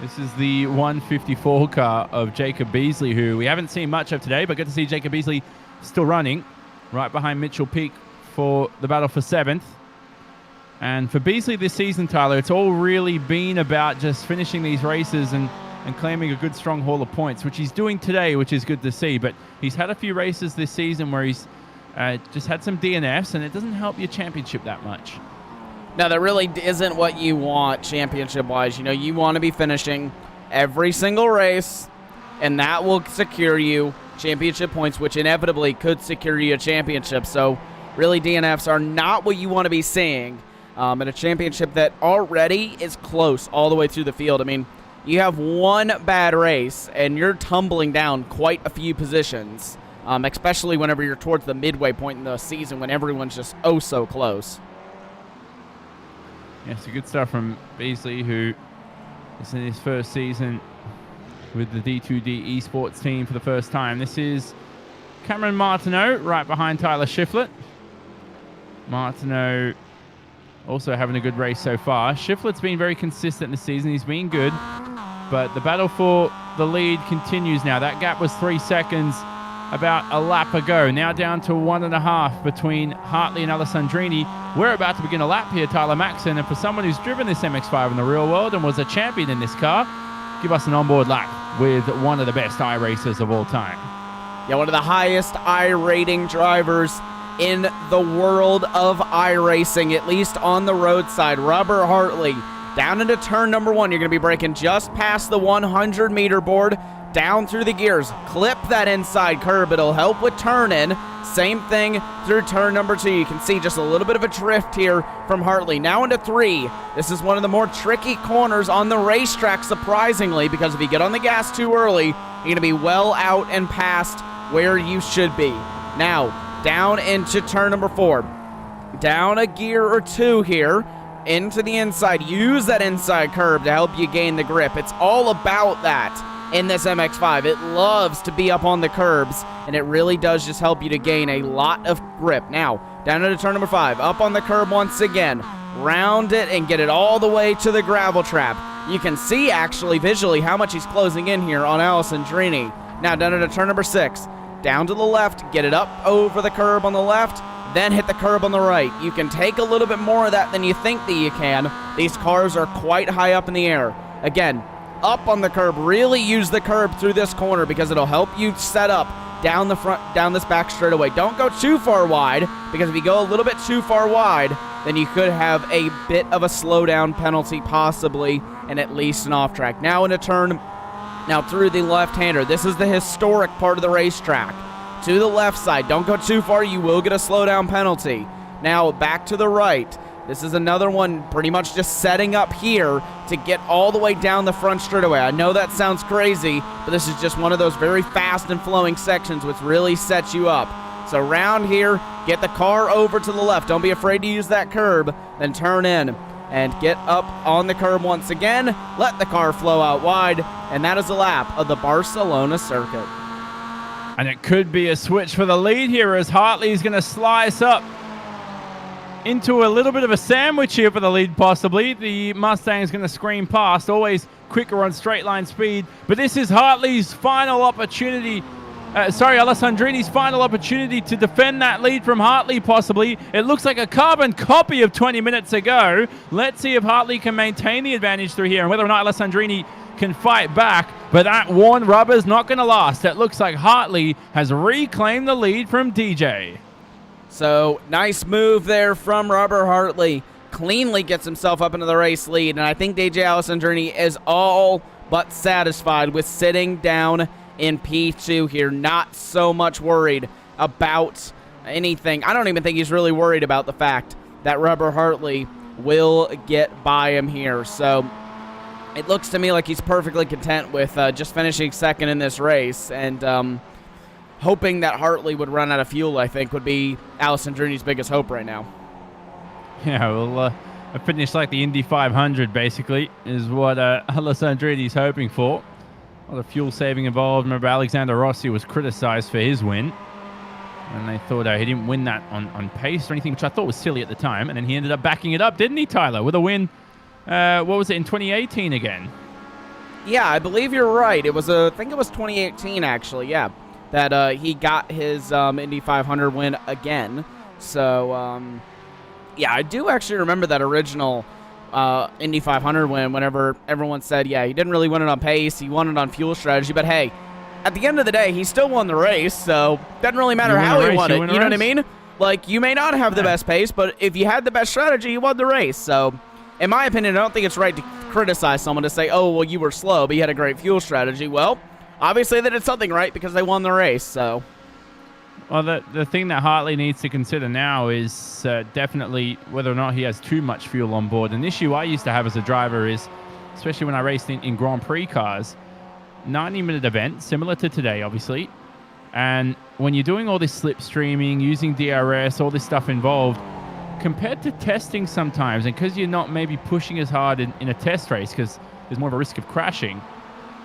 This is the 154 car of Jacob Beasley, who we haven't seen much of today, but good to see Jacob Beasley still running right behind Mitchell Peak for the battle for 7th. And for Beasley this season, Tyler, it's all really been about just finishing these races and claiming a good, strong haul of points, which he's doing today, which is good to see. But he's had a few races this season where he's just had some DNFs, and it doesn't help your championship that much. No, that really isn't what you want championship-wise. You know, you want to be finishing every single race, and that will secure you championship points, which inevitably could secure you a championship. So really, DNFs are not what you want to be seeing in a championship that already is close all the way through the field. I mean, you have one bad race, and you're tumbling down quite a few positions, especially whenever you're towards the midway point in the season when everyone's just oh so close. Yeah, so good stuff from Beasley, who is in his first season with the D2D esports team for the first time. This is Cameron Martineau right behind Tyler Shiflett. Martineau also having a good race so far. Shiflett's been very consistent this season. He's been good, but the battle for the lead continues now. That gap was 3 seconds about a lap ago. Now down to 1.5 between Hartley and Alessandrini. We're about to begin a lap here, Tyler Maxson, and for someone who's driven this MX-5 in the real world and was a champion in this car, give us an onboard lap with one of the best iRacers of all time. Yeah, one of the highest I-rating drivers in the world of iRacing, at least on the roadside. Robert Hartley down into turn number 1. You're going to be braking just past the 100-meter board, down through the gears. Clip that inside curb. It'll help with turn-in. Same thing through turn number 2. You can see just a little bit of a drift here from Hartley. Now into 3. This is one of the more tricky corners on the racetrack, surprisingly, because if you get on the gas too early, you're going to be well out and past where you should be. Now, down into turn number 4. Down a gear or 2 here. Into the inside. Use that inside curb to help you gain the grip. It's all about that in this MX-5. It loves to be up on the curbs, and it really does just help you to gain a lot of grip. Now, down into turn number 5. Up on the curb once again. Round it and get it all the way to the gravel trap. You can see, actually, visually, how much he's closing in here on Alessandrini. Now, down into turn number 6. Down to the left. Get it up over the curb on the left. Then hit the curb on the right. You can take a little bit more of that than you think that you can. These cars are quite high up in the air. Again, up on the curb. Really use the curb through this corner because it'll help you set up down the front, down this back straightaway. Don't go too far wide, because if you go a little bit too far wide, then you could have a bit of a slowdown penalty possibly, and at least an off track. Now into turn, now through the left-hander. This is the historic part of the racetrack. To the left side. Don't go too far. You will get a slowdown penalty. Now back to the right. This is another one pretty much just setting up here to get all the way down the front straightaway. I know that sounds crazy, but this is just one of those very fast and flowing sections which really sets you up. So round here, get the car over to the left. Don't be afraid to use that curb. Then turn in and get up on the curb once again. Let the car flow out wide. And that is a lap of the Barcelona circuit. And it could be a switch for the lead here as Hartley's going to slice up into a little bit of a sandwich here for the lead, possibly. The Mustang's going to scream past, always quicker on straight line speed. But this is Hartley's final opportunity. Alessandrini's final opportunity to defend that lead from Hartley, possibly. It looks like a carbon copy of 20 minutes ago. Let's see if Hartley can maintain the advantage through here and whether or not Alessandrini can fight back, but that worn rubber's not going to last. It looks like Hartley has reclaimed the lead from DJ. So, nice move there from Robert Hartley. Cleanly gets himself up into the race lead, and I think DJ Alessandrini is all but satisfied with sitting down in P2 here. Not so much worried about anything. I don't even think he's really worried about the fact that Rubber Hartley will get by him here. So it looks to me like he's perfectly content with just finishing second in this race, and hoping that Hartley would run out of fuel, I think, would be Alessandrini's biggest hope right now. Yeah, well, a finish like the Indy 500, basically, is what Alessandrini's hoping for. A lot of fuel saving involved. Remember, Alexander Rossi was criticized for his win, and they thought he didn't win that on pace or anything, which I thought was silly at the time. And then he ended up backing it up, didn't he, Tyler, with a win? What was it, in 2018 again? Yeah, I believe you're right. I think it was 2018, actually, yeah, that he got his Indy 500 win again. So, yeah, I do actually remember that original Indy 500 win whenever everyone said, yeah, he didn't really win it on pace, he won it on fuel strategy, but hey, at the end of the day, he still won the race, so doesn't really matter how he won it, you know what I mean? Like, you may not have the best pace, but if you had the best strategy, you won the race. So, in my opinion, I don't think it's right to criticize someone to say, oh, well, you were slow, but you had a great fuel strategy. Well, obviously they did something right because they won the race, so. Well, the thing that Hartley needs to consider now is definitely whether or not he has too much fuel on board. An issue I used to have as a driver is, especially when I raced in Grand Prix cars, 90-minute event, similar to today, obviously. And when you're doing all this slipstreaming, using DRS, all this stuff involved, compared to testing sometimes, and because you're not maybe pushing as hard in a test race because there's more of a risk of crashing,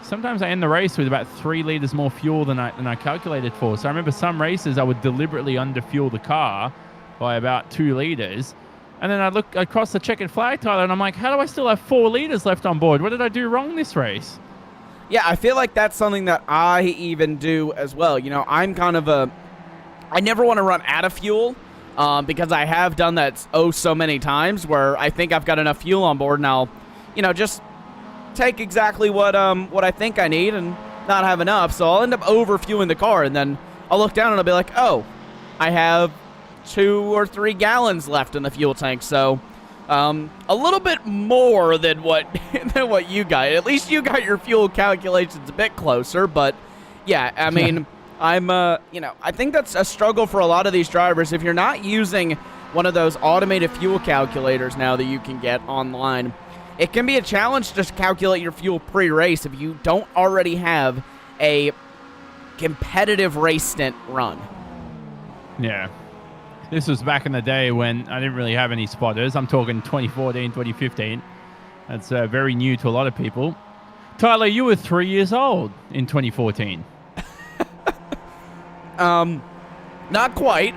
sometimes I end the race with about 3 liters more fuel than I calculated for. So I remember some races I would deliberately underfuel the car by about 2 liters. And then I look across the checkered flag, Tyler, and I'm like, how do I still have 4 liters left on board? What did I do wrong this race? Yeah, I feel like that's something that I even do as well. You know, I'm kind of I never want to run out of fuel because I have done that so many times where I think I've got enough fuel on board and I'll, you know, just take exactly what I think I need and not have enough. So I'll end up overfueling the car, and then I'll look down and I'll be like, oh, I have 2 or 3 gallons left in the fuel tank. So a little bit more than what you got. At least you got your fuel calculations a bit closer. But yeah, I mean, I think that's a struggle for a lot of these drivers. If you're not using one of those automated fuel calculators now that you can get online, it can be a challenge to calculate your fuel pre-race if you don't already have a competitive race stint run. Yeah. This was back in the day when I didn't really have any spotters. I'm talking 2014, 2015. That's very new to a lot of people. Tyler, you were 3 years old in 2014. Not quite,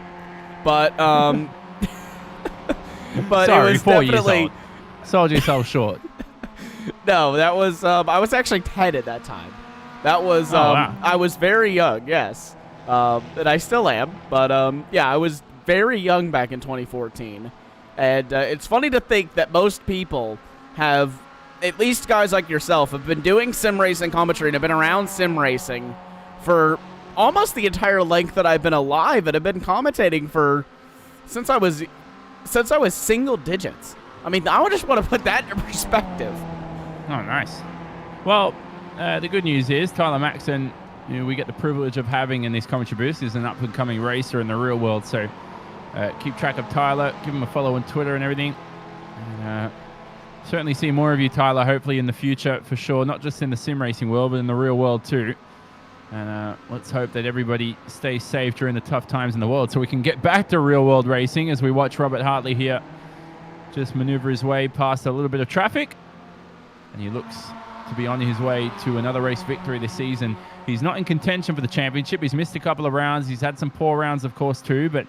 but but sorry, it was 4 definitely. Years old. Sold yourself short. No, that was I was actually 10 at that time. That was wow. I was very young, yes, and I still am. But yeah, I was very young back in 2014, and it's funny to think that most people have, at least guys like yourself, have been doing sim racing commentary and have been around sim racing for almost the entire length that I've been alive, and have been commentating for since I was single digits. I mean, I just want to put that in perspective. Oh, nice. Well, the good news is Tyler Maxson, we get the privilege of having in this commentary booth. He's an up-and-coming racer in the real world, so keep track of Tyler, give him a follow on Twitter and everything. And, certainly see more of you, Tyler, hopefully in the future, for sure, not just in the sim racing world, but in the real world too. And let's hope that everybody stays safe during the tough times in the world so we can get back to real-world racing as we watch Robert Hartley here just maneuver his way past a little bit of traffic. And he looks to be on his way to another race victory this season. He's not in contention for the championship. He's missed a couple of rounds. He's had some poor rounds, of course, too. But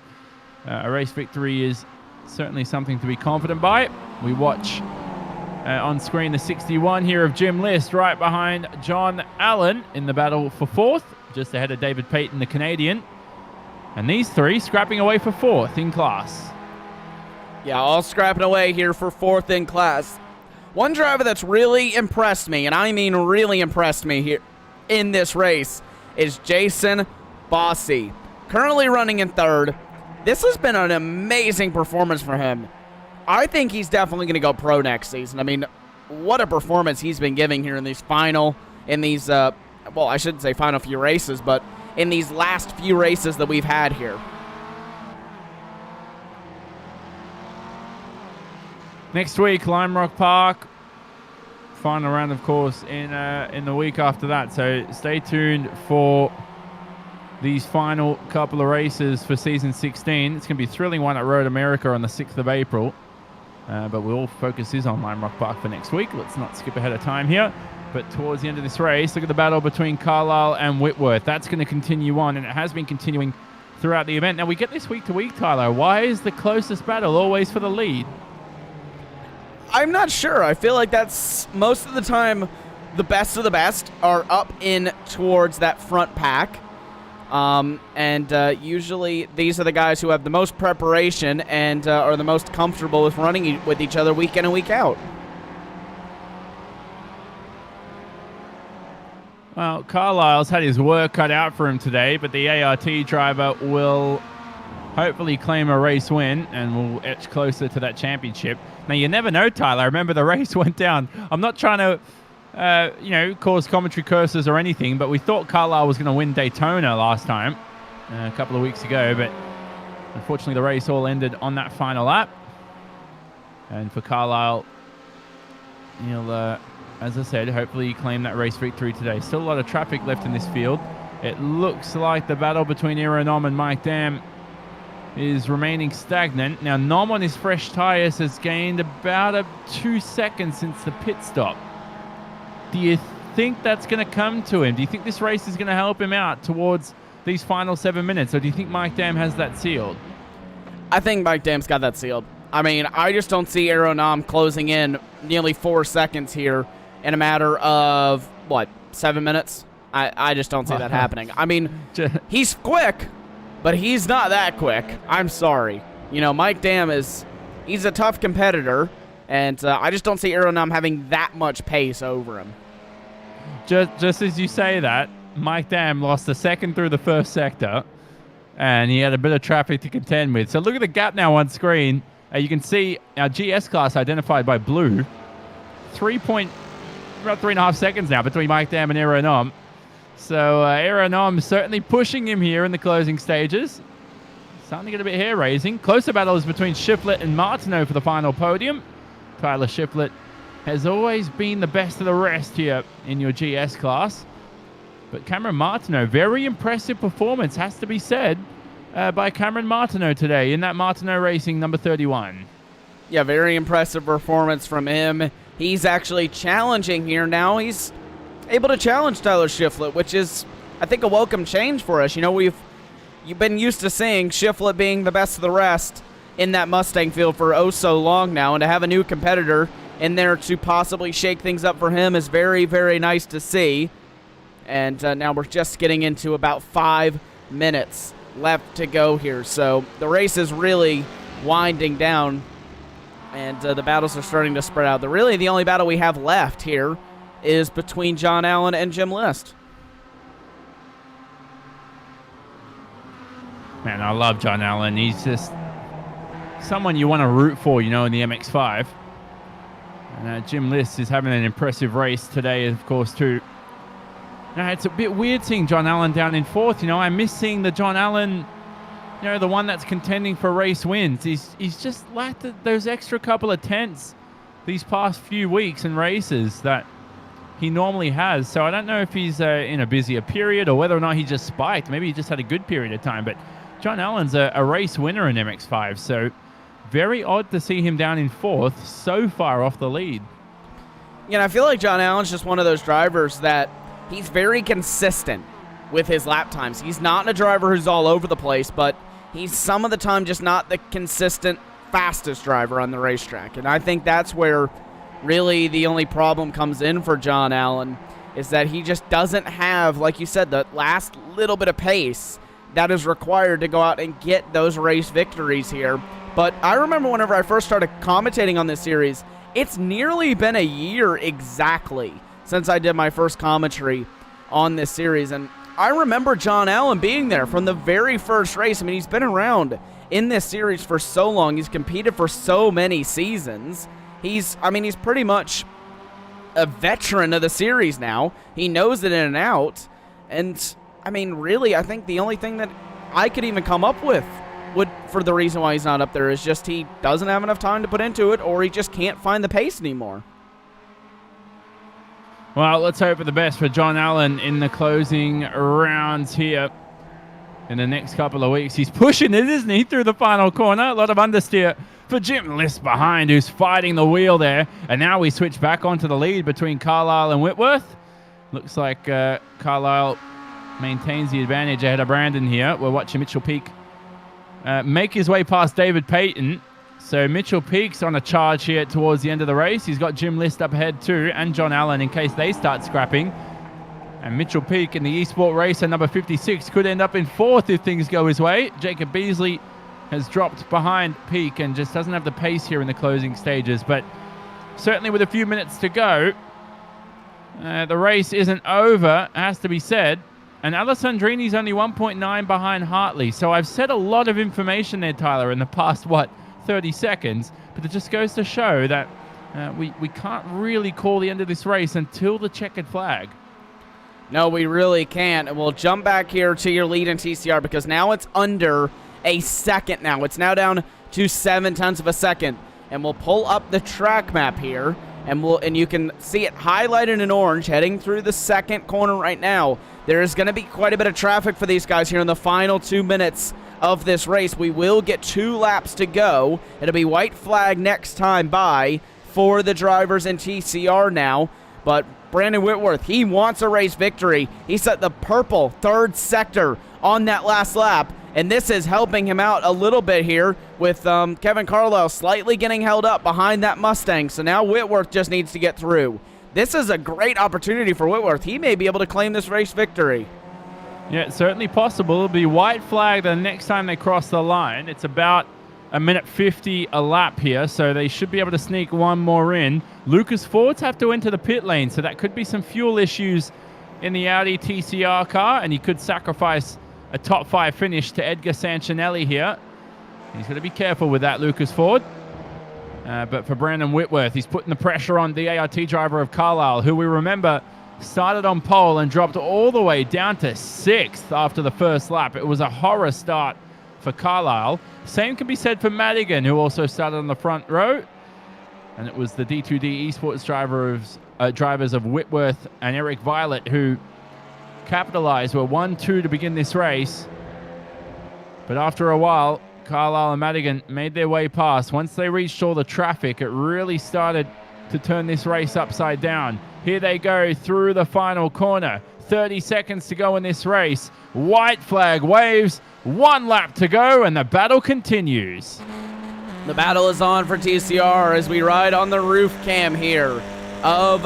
a race victory is certainly something to be confident by. We watch on screen the 61 here of Jim List right behind John Allen in the battle for 4th, just ahead of David Payton, the Canadian. And these 3 scrapping away for 4th in class. Yeah, all scrapping away here for 4th in class. One driver that's really impressed me, and I mean really impressed me here in this race, is Jason Bossi. Currently running in 3rd. This has been an amazing performance for him. I think he's definitely going to go pro next season. I mean, what a performance he's been giving here in these well, I shouldn't say final few races, but in these last few races that we've had here. Next week, Lime Rock Park. Final round, of course, in the week after that. So stay tuned for these final couple of races for Season 16. It's going to be a thrilling one at Road America on the 6th of April. But we'll focus on Lime Rock Park for next week. Let's not skip ahead of time here. But towards the end of this race, look at the battle between Carlisle and Whitworth. That's going to continue on, and it has been continuing throughout the event. Now, we get this week to week, Tyler. Why is the closest battle always for the lead? I'm not sure. I feel like that's most of the time the best of the best are up in towards that front pack. Usually these are the guys who have the most preparation and are the most comfortable with running with each other week in and week out. Well, Carlisle's had his work cut out for him today, but the ART driver will hopefully claim a race win and will etch closer to that championship. Now, you never know, Tyler. I remember the race went down. I'm not trying to, cause commentary curses or anything, but we thought Carlisle was going to win Daytona last time, a couple of weeks ago, but unfortunately the race all ended on that final lap. And for Carlisle, he'll, as I said, hopefully claim that race victory today. Still a lot of traffic left in this field. It looks like the battle between Nom and Mike Dam is remaining stagnant. Now, Nom on his fresh tires has gained about 2 seconds since the pit stop. Do you think that's going to come to him? Do you think this race is going to help him out towards these final 7 minutes, or do you think Mike Dam has that sealed? I think Mike Dam's got that sealed. I mean, I just don't see Nom closing in nearly 4 seconds here in a matter of, 7 minutes? I just don't see that happening. I mean, he's quick, but he's not that quick. I'm sorry. Mike Dam he's a tough competitor, and I just don't see Nom having that much pace over him. Just as you say that, Mike Dam lost a second through the first sector, and he had a bit of traffic to contend with. So look at the gap now on screen. You can see our GS class identified by blue. About 3.5 seconds now between Mike Dam and Nom. So Nom certainly pushing him here in the closing stages. Starting to get a bit hair-raising. Closer battles between Shiflett and Martineau for the final podium. Tyler Shiflett has always been the best of the rest here in your GS class. But Cameron Martineau, very impressive performance, has to be said, by Cameron Martineau today in that Martineau Racing number 31. Yeah, very impressive performance from him. He's actually challenging here now. He's able to challenge Tyler Shiflett, which is, I think, a welcome change for us. You've been used to seeing Shiflett being the best of the rest in that Mustang field for oh so long now, and to have a new competitor in there to possibly shake things up for him is very, very nice to see. And now we're just getting into about 5 minutes left to go here. So the race is really winding down, and the battles are starting to spread out. The only battle we have left here is between John Allen and Jim List. Man, I love John Allen. He's just someone you want to root for, in the MX-5. And Jim List is having an impressive race today, of course, too. Now, it's a bit weird seeing John Allen down in 4th. I miss seeing the John Allen, the one that's contending for race wins. He's just lacked those extra couple of tenths these past few weeks and races that he normally has. So I don't know if he's in a busier period or whether or not he just spiked. Maybe he just had a good period of time. But John Allen's a race winner in MX-5. So very odd to see him down in 4th, so far off the lead. I feel like John Allen's just one of those drivers that he's very consistent with his lap times. He's not a driver who's all over the place, but he's some of the time just not the consistent fastest driver on the racetrack. And I think that's where really the only problem comes in for John Allen, is that he just doesn't have, like you said, the last little bit of pace that is required to go out and get those race victories here. But I remember whenever I first started commentating on this series, it's nearly been a year exactly since I did my first commentary on this series. And I remember John Allen being there from the very first race. I mean, he's been around in this series for so long. He's competed for so many seasons. He's pretty much a veteran of the series now. He knows it in and out. And, I mean, really, I think the only thing that I could even come up with for the reason why he's not up there is just he doesn't have enough time to put into it, or he just can't find the pace anymore. Well, let's hope for the best for John Allen in the closing rounds here in the next couple of weeks. He's pushing it, isn't he, through the final corner? A lot of understeer for Jim List behind, who's fighting the wheel there. And now we switch back onto the lead between Carlisle and Whitworth. Looks like Carlisle maintains the advantage ahead of Brandon here. We're watching Mitchell Peak make his way past David Payton. So Mitchell Peak's on a charge here towards the end of the race. He's got Jim List up ahead too, and John Allen in case they start scrapping. And Mitchell Peak in the eSport racer number 56 could end up in 4th if things go his way. Jacob Beasley has dropped behind Peak and just doesn't have the pace here in the closing stages. But certainly with a few minutes to go, the race isn't over, has to be said. And Alessandrini's only 1.9 behind Hartley. So I've said a lot of information there, Tyler, in the past, 30 seconds. But it just goes to show that we can't really call the end of this race until the checkered flag. No, we really can't. And we'll jump back here to your lead in TCR because now it's under a second now. It's now down to 0.7 of a second. And we'll pull up the track map here. And you can see it highlighted in orange heading through the second corner right now. There is going to be quite a bit of traffic for these guys here in the final 2 minutes of this race. We will get 2 laps to go. It'll be white flag next time by for the drivers in TCR now. But Brandon Whitworth, he wants a race victory. He set the purple 3rd sector on that last lap. And this is helping him out a little bit here with Kevin Carlisle slightly getting held up behind that Mustang. So now Whitworth just needs to get through. This is a great opportunity for Whitworth. He may be able to claim this race victory. Yeah, it's certainly possible. It'll be white flag the next time they cross the line. It's about 1:50 a lap here, so they should be able to sneak one more in. Lucas Fords have to enter the pit lane, so that could be some fuel issues in the Audi TCR car, and he could sacrifice a top 5 finish to Edgar Sancinelli here. He's got to be careful with that, Lucas Ford. But for Brandon Whitworth, he's putting the pressure on the ART driver of Carlisle, who we remember started on pole and dropped all the way down to 6th after the first lap. It was a horror start for Carlisle. Same can be said for Madigan, who also started on the front row. And it was the D2D Esports drivers of Whitworth and Eric Violet who capitalized. Were 1-2 to begin this race. But after a while, Carlisle and Madigan made their way past. Once they reached all the traffic, it really started to turn this race upside down. Here they go through the final corner. 30 seconds to go in this race. White flag waves. 1 lap to go, and the battle continues. The battle is on for TCR as we ride on the roof cam here of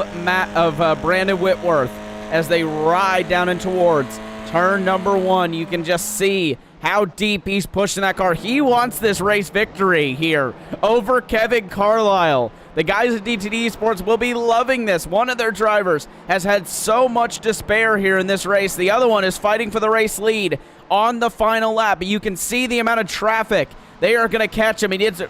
Brandon Whitworth as they ride down and towards turn number 1. You can just see how deep he's pushing that car. He wants this race victory here over Kevin Carlisle. The guys at D2D Esports will be loving this. One of their drivers has had so much despair here in this race. The other one is fighting for the race lead on the final lap. You can see the amount of traffic they are going to catch him. It's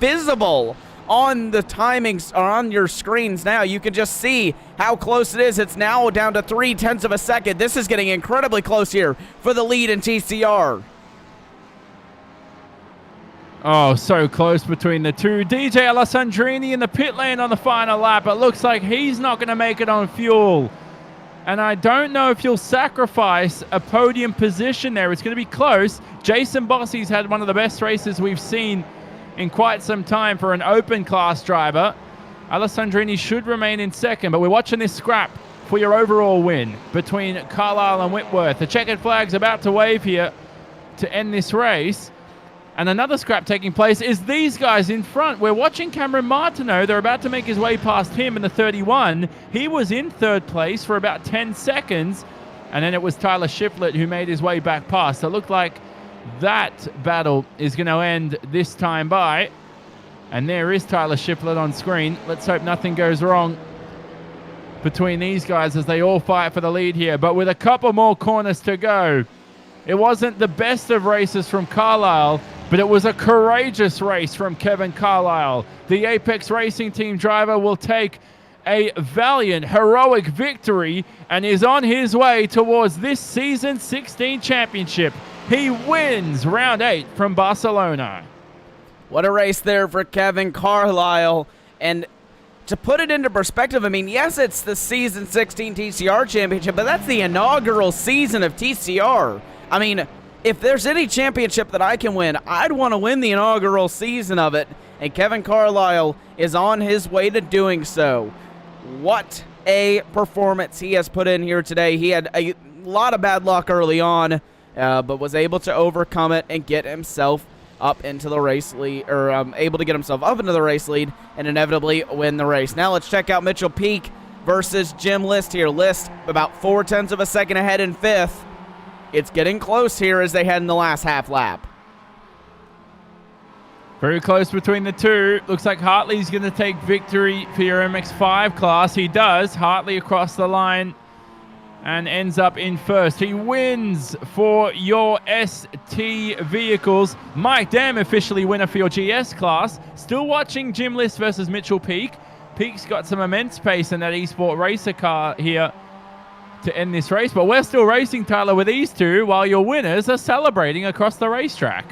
visible on the timings or on your screens now. You can just see how close it is. It's now down to 0.3 of a second. This is getting incredibly close here for the lead in TCR. Oh, so close between the two. DJ Alessandrini in the pit lane on the final lap. It looks like he's not going to make it on fuel. And I don't know if he'll sacrifice a podium position there. It's going to be close. Jason Bossie's had one of the best races we've seen in quite some time for an open class driver. Alessandrini should remain in second, but we're watching this scrap for your overall win between Carlisle and Whitworth. The checkered flag's about to wave here to end this race. And another scrap taking place is these guys in front. We're watching Cameron Martineau. They're about to make his way past him in the 31. He was in 3rd place for about 10 seconds. And then it was Tyler Shiflett who made his way back past. So it looked like that battle is going to end this time by. And there is Tyler Shiflett on screen. Let's hope nothing goes wrong between these guys as they all fight for the lead here. But with a couple more corners to go, it wasn't the best of races from Carlisle, but it was a courageous race from Kevin Carlisle. The Apex Racing Team driver will take a valiant, heroic victory and is on his way towards this season 16 championship. He wins round 8 from Barcelona. What a race there for Kevin Carlisle. And to put it into perspective, I mean, yes, it's the season 16 TCR championship, but that's the inaugural season of TCR. I mean, if there's any championship that I can win, I'd want to win the inaugural season of it. And Kevin Carlisle is on his way to doing so. What a performance he has put in here today. He had a lot of bad luck early on, but was able to overcome it and get himself up into the race lead, or able to get himself up into the race lead and inevitably win the race. Now let's check out Mitchell Peak versus Jim List here. List about 0.4 of a second ahead in 5th. It's getting close here as they head in the last half lap. Very close between the two. Looks like Hartley's going to take victory for your MX-5 class. He does. Hartley across the line and ends up in first. He wins for your ST vehicles. Mike Dam officially winner for your GS class. Still watching Jim List versus Mitchell Peak. Peak's got some immense pace in that eSport racer car here to end this race, but we're still racing, Tyler, with these two while your winners are celebrating across the racetrack.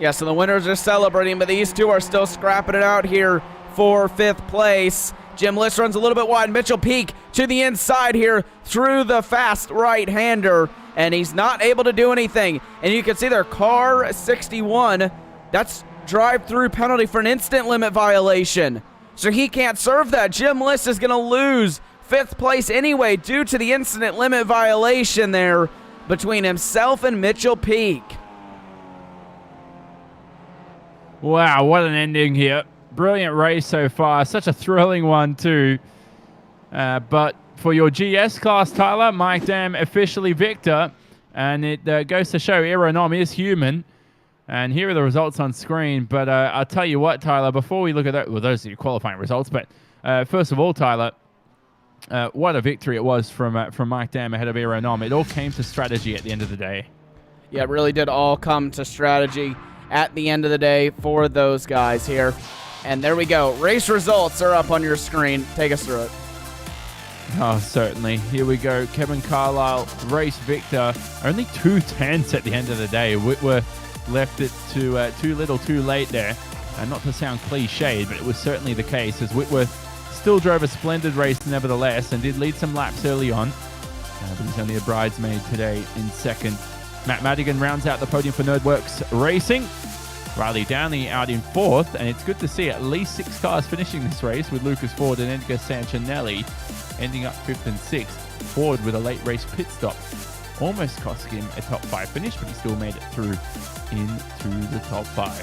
Yeah, so the winners are celebrating, but these two are still scrapping it out here for 5th place. Jim List runs a little bit wide. Mitchell Peak to the inside here through the fast right-hander, and he's not able to do anything. And you can see their car 61, that's drive-through penalty for an instant limit violation. So he can't serve that. Jim List is going to lose 5th place anyway due to the incident limit violation there between himself and Mitchell Peak. Wow, what an ending here. Brilliant race so far. Such a thrilling one too. But for your GS class, Tyler, Mike Dam officially victor. And it goes to show Aeronom is human. And here are the results on screen. But I'll tell you what, Tyler, before we look at that, well, those are your qualifying results. But first of all, Tyler, what a victory it was from Mike Dam ahead of Aeronom. It all came to strategy at the end of the day. Yeah, it really did all come to strategy at the end of the day for those guys here. And there we go. Race results are up on your screen. Take us through it. Oh, certainly. Here we go. Kevin Carlisle, race victor. Only 2 tenths at the end of the day. Whitworth left it to too little, too late there. Not to sound cliched, but it was certainly the case, as Whitworth still drove a splendid race nevertheless and did lead some laps early on. But he's only a bridesmaid today in 2nd. Matt Madigan rounds out the podium for Nerdworks Racing. Riley Downey out in 4th, and it's good to see at least 6 cars finishing this race, with Lucas Ford and Edgar Sanchinelli ending up 5th and 6th. Ford with a late race pit stop almost cost him a top 5 finish, but he still made it through into the top 5.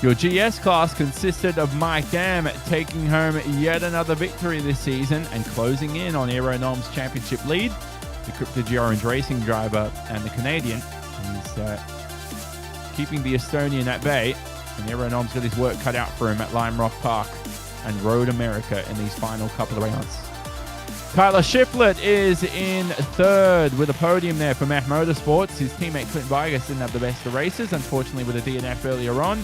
Your GS class consisted of Mike Dam taking home yet another victory this season and closing in on Aeronom's championship lead. The Crypto-G Orange Racing driver and the Canadian is keeping the Estonian at bay, and Aeronom's got his work cut out for him at Lime Rock Park and Road America in these final couple of rounds. Tyler Shiflett is in 3rd with a podium there for Mac Motorsports. His teammate Clint Vargas didn't have the best of races, unfortunately, with a DNF earlier on.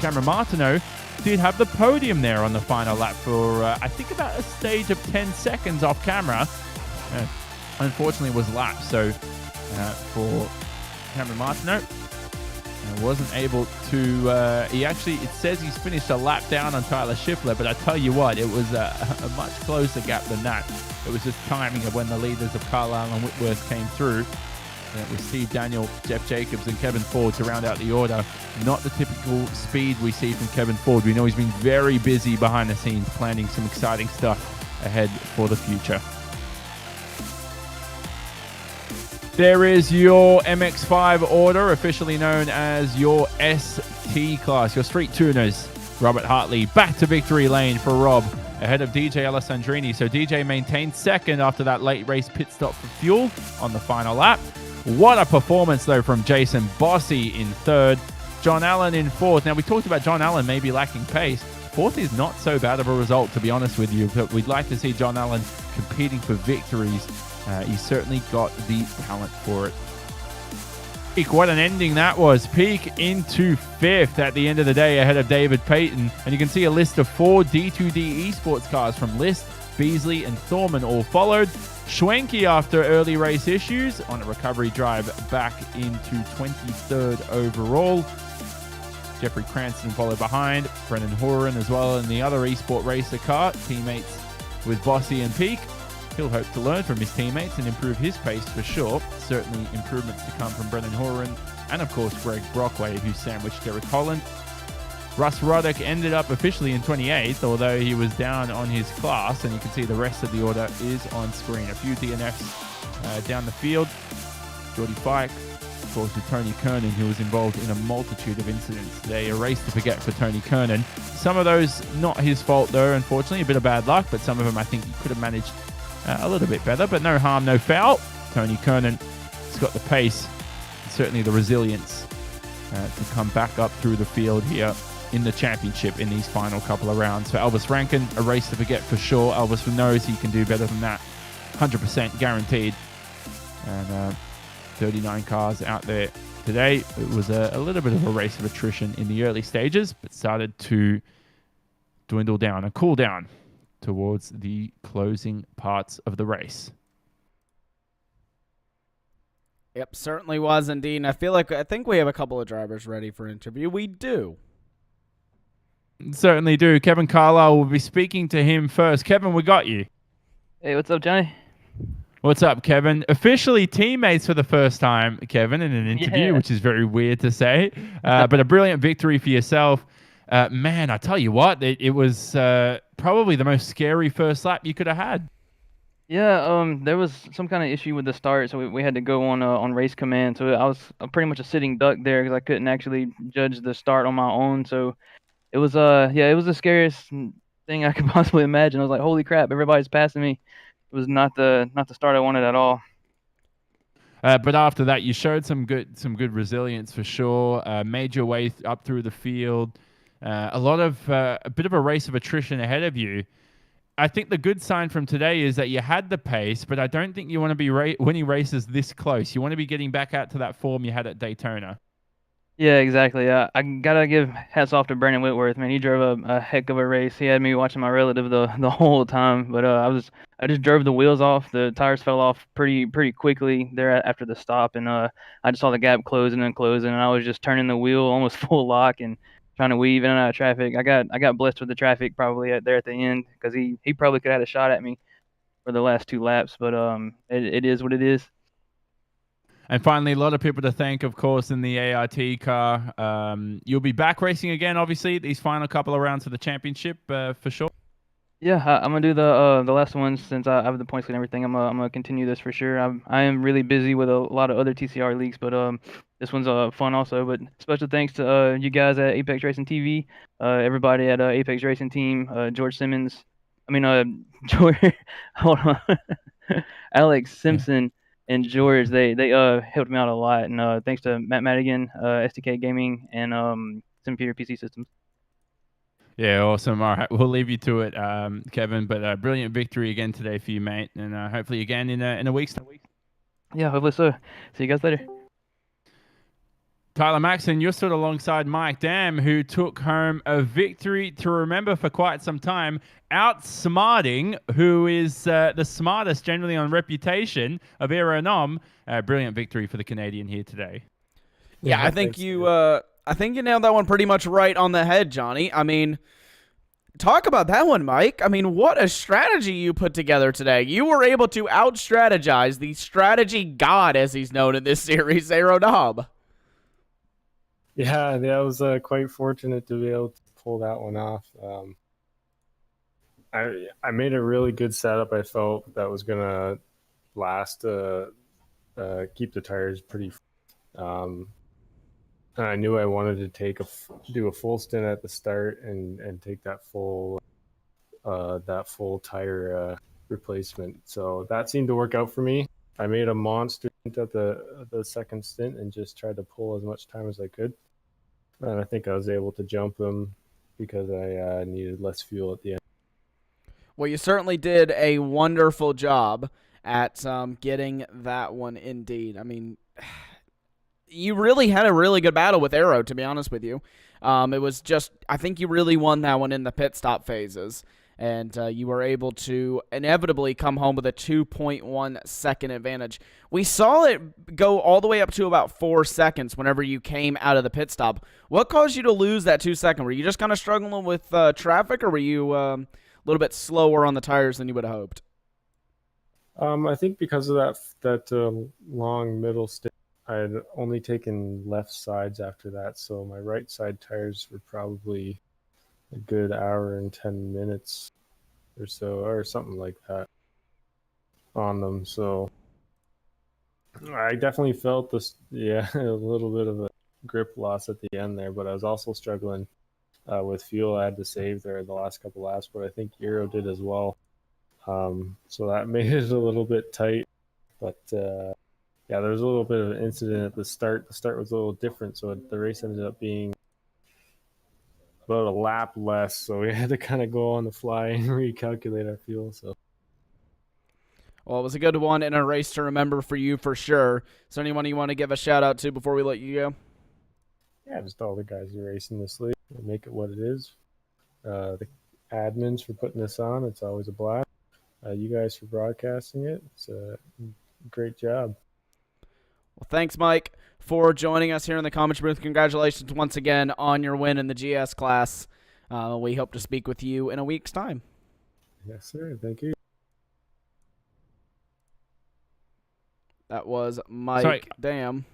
Cameron Martineau did have the podium there on the final lap for, I think, about a stage of 10 seconds off camera. Unfortunately, was lapped. So for Cameron Martineau, wasn't able to, it says he's finished a lap down on Tyler Shiflett, but I tell you what, it was a much closer gap than that. It was just timing of when the leaders of Carlisle and Whitworth came through. And it was Steve Daniel, Jeff Jacobs, and Kevin Ford to round out the order. Not the typical speed we see from Kevin Ford. We know he's been very busy behind the scenes, planning some exciting stuff ahead for the future. There is your MX-5 order, officially known as your ST class, your street tuners. Robert Hartley back to victory lane for Rob, ahead of DJ Alessandrini. So DJ maintained 2nd after that late race pit stop for fuel on the final lap. What a performance, though, from Jason Bossy in 3rd. John Allen in 4th. Now, we talked about John Allen maybe lacking pace. 4th is not so bad of a result, to be honest with you, but we'd like to see John Allen competing for victories. He's certainly got the talent for it. Peak, what an ending that was. Peak into 5th at the end of the day ahead of David Payton. And you can see a list of 4 D2D esports cars from List, Beasley, and Thorman all followed. Schwenke, after early race issues, on a recovery drive back into 23rd overall. Jeffrey Cranston followed behind. Brennan Horan as well in the other esport racer car. Teammates with Bossy and Peak. He'll hope to learn from his teammates and improve his pace for sure. Certainly improvements to come from Brennan Horan and, of course, Greg Brockway, who sandwiched Derek Holland. Russ Roddick ended up officially in 28th, although he was down on his class, and you can see the rest of the order is on screen. A few DNFs down the field. Jordy Fike, of course, with Tony Kernan, who was involved in a multitude of incidents today. A race to forget for Tony Kernan. Some of those not his fault, though, unfortunately. A bit of bad luck, but some of them I think he could have managed a little bit better, but no harm, no foul. Tony Kernan has got the pace, certainly the resilience to come back up through the field here in the championship in these final couple of rounds. For Elvis Rankin, a race to forget for sure. Elvis knows he can do better than that, 100% guaranteed. And 39 cars out there today. It was a little bit of a race of attrition in the early stages, but started to dwindle down and cool down towards the closing parts of the race. Yep, certainly was indeed. And I think we have a couple of drivers ready for interview. We do. Certainly do. Kevin Carlisle will be speaking to him first. Kevin, we got you. Hey, what's up, Johnny? What's up, Kevin? Officially teammates for the first time, Kevin, in an interview, which is very weird to say. But a brilliant victory for yourself. Man, I tell you what, it was probably the most scary first lap you could have had. Yeah, there was some kind of issue with the start, so we had to go on race command. So I was pretty much a sitting duck there because I couldn't actually judge the start on my own. So it was it was the scariest thing I could possibly imagine. I was like, holy crap, everybody's passing me. It was not the start I wanted at all. But after that, you showed some good resilience for sure. Made your way up through the field. A bit of a race of attrition ahead of you. I think the good sign from today is that you had the pace, but I don't think you want to be winning races this close. You want to be getting back out to that form you had at Daytona. Yeah, exactly. I gotta give hats off to Brandon Whitworth, man. He drove a heck of a race. He had me watching my relative the whole time, but I just drove the wheels off. The tires fell off pretty quickly there after the stop, and I just saw the gap closing and closing, and I was just turning the wheel almost full lock and trying to weave in and out of traffic. I got blessed with the traffic probably there at the end because he probably could have had a shot at me for the last 2 laps, but it is what it is. And finally, a lot of people to thank, of course, in the ART car. You'll be back racing again, obviously, these final couple of rounds for the championship, for sure. Yeah, I'm gonna do the last ones since I have the points and everything. I'm gonna continue this for sure. I am really busy with a lot of other TCR leagues, but this one's fun also. But special thanks to you guys at Apex Racing TV, everybody at Apex Racing Team, George Simmons. George. Hold on, Alex Simpson. And George, they helped me out a lot, and thanks to Matt Madigan, SDK Gaming, and Superior PC Systems. Yeah, awesome. All right, we'll leave you to it, Kevin. But a brilliant victory again today for you, mate, and hopefully again in a week's time. Yeah, hopefully so. See you guys later. Tyler Maxson, you're stood alongside Mike Dam, who took home a victory to remember for quite some time, outsmarting who is the smartest generally on reputation of Aeronom. Brilliant victory for the Canadian here today. Yeah, I think you nailed that one pretty much right on the head, Johnny. I mean, talk about that one, Mike. I mean, what a strategy you put together today. You were able to out-strategize the strategy god, as he's known in this series, Aeronom. Yeah, I was quite fortunate to be able to pull that one off. I made a really good setup. I felt that was gonna last, keep the tires pretty. And I knew I wanted to do a full stint at the start and take that full tire replacement. So that seemed to work out for me. I made a monster at the second stint and just tried to pull as much time as I could. And I think I was able to jump them because I needed less fuel at the end. Well, you certainly did a wonderful job at getting that one indeed. I mean, you really had a really good battle with Arrow, to be honest with you. It was just, I think you really won that one in the pit stop phases, and you were able to inevitably come home with a 2.1 second advantage. We saw it go all the way up to about 4 seconds whenever you came out of the pit stop. What caused you to lose that 2 second? Were you just kind of struggling with traffic, or were you a little bit slower on the tires than you would have hoped? I think because of that long middle stick, I had only taken left sides after that, so my right side tires were probably a good hour and 10 minutes or so, or something like that on them. So I definitely felt this, a little bit of a grip loss at the end there, but I was also struggling with fuel I had to save there the last couple laps, but I think Euro did as well. So that made it a little bit tight, but there was a little bit of an incident at the start. The start was a little different, so the race ended up being about a lap less, so we had to kind of go on the fly and recalculate our fuel. So, well, it was a good one and a race to remember for you for sure. Is there anyone you want to give a shout out to before we let you go? Yeah, just all the guys who are racing this league and make it what it is. The admins for putting this on. It's always a blast. You guys for broadcasting it. It's a great job. Well, thanks, Mike, for joining us here in the comments booth. Congratulations once again on your win in the GS class. We hope to speak with you in a week's time. Yes, sir. Thank you. That was Mike. Sorry. Damn.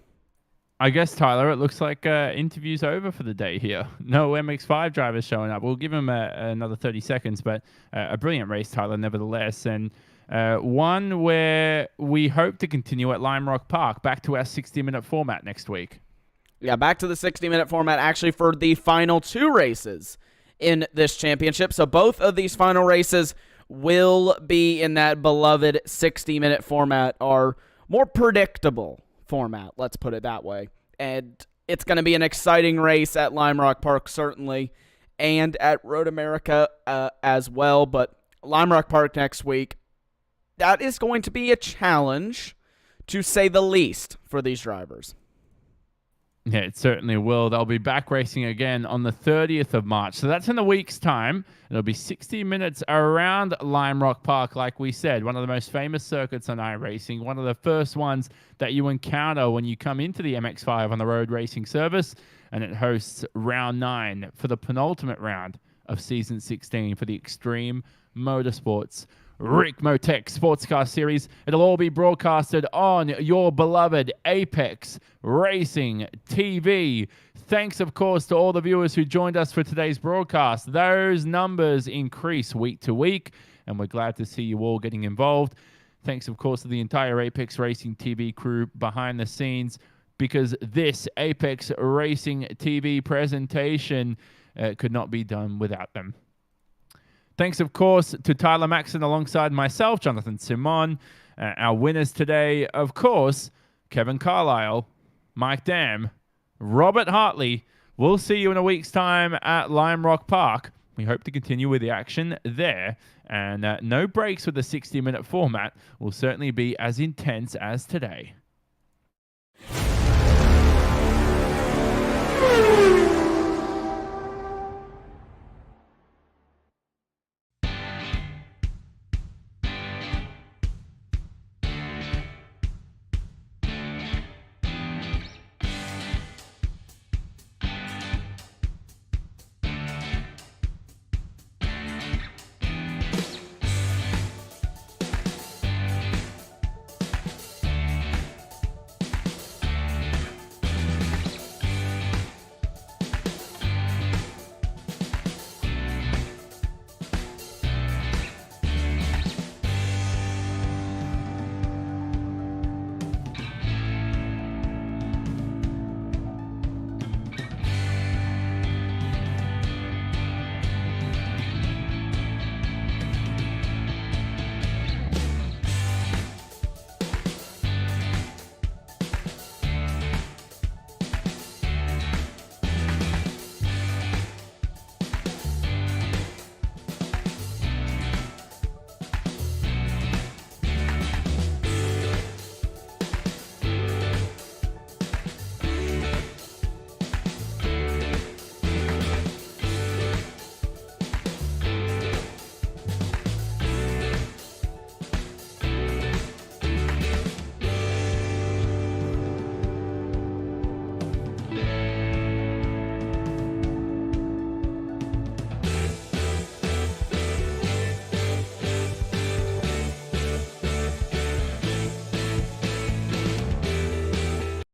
I guess, Tyler, it looks like interview's over for the day here. No MX5 drivers showing up. We'll give them another 30 seconds, but a brilliant race, Tyler, nevertheless. And one where we hope to continue at Lime Rock Park, back to our 60-minute format next week. Yeah, back to the 60-minute format, actually, for the final 2 races in this championship. So both of these final races will be in that beloved 60-minute format, our more predictable format, let's put it that way. And it's going to be an exciting race at Lime Rock Park, certainly, and at Road America as well. But Lime Rock Park next week, that is going to be a challenge, to say the least, for these drivers. Yeah, it certainly will. They'll be back racing again on the 30th of March. So that's in a week's time. It'll be 60 minutes around Lime Rock Park, like we said, one of the most famous circuits on iRacing, one of the first ones that you encounter when you come into the MX5 on the road racing service, and it hosts round 9 for the penultimate round of season 16 for the Extreme Motorsports Ricmotech SportsCar Series. It'll all be broadcasted on your beloved Apex Racing TV. Thanks, of course, to all the viewers who joined us for today's broadcast. Those numbers increase week to week, and we're glad to see you all getting involved. Thanks, of course, to the entire Apex Racing TV crew behind the scenes, because this Apex Racing TV presentation could not be done without them. Thanks, of course, to Tyler Maxson alongside myself, Jonathan Simon. Our winners today, of course, Kevin Carlisle, Mike Dam, Robert Hartley. We'll see you in a week's time at Lime Rock Park. We hope to continue with the action there. And no breaks with the 60-minute format will certainly be as intense as today.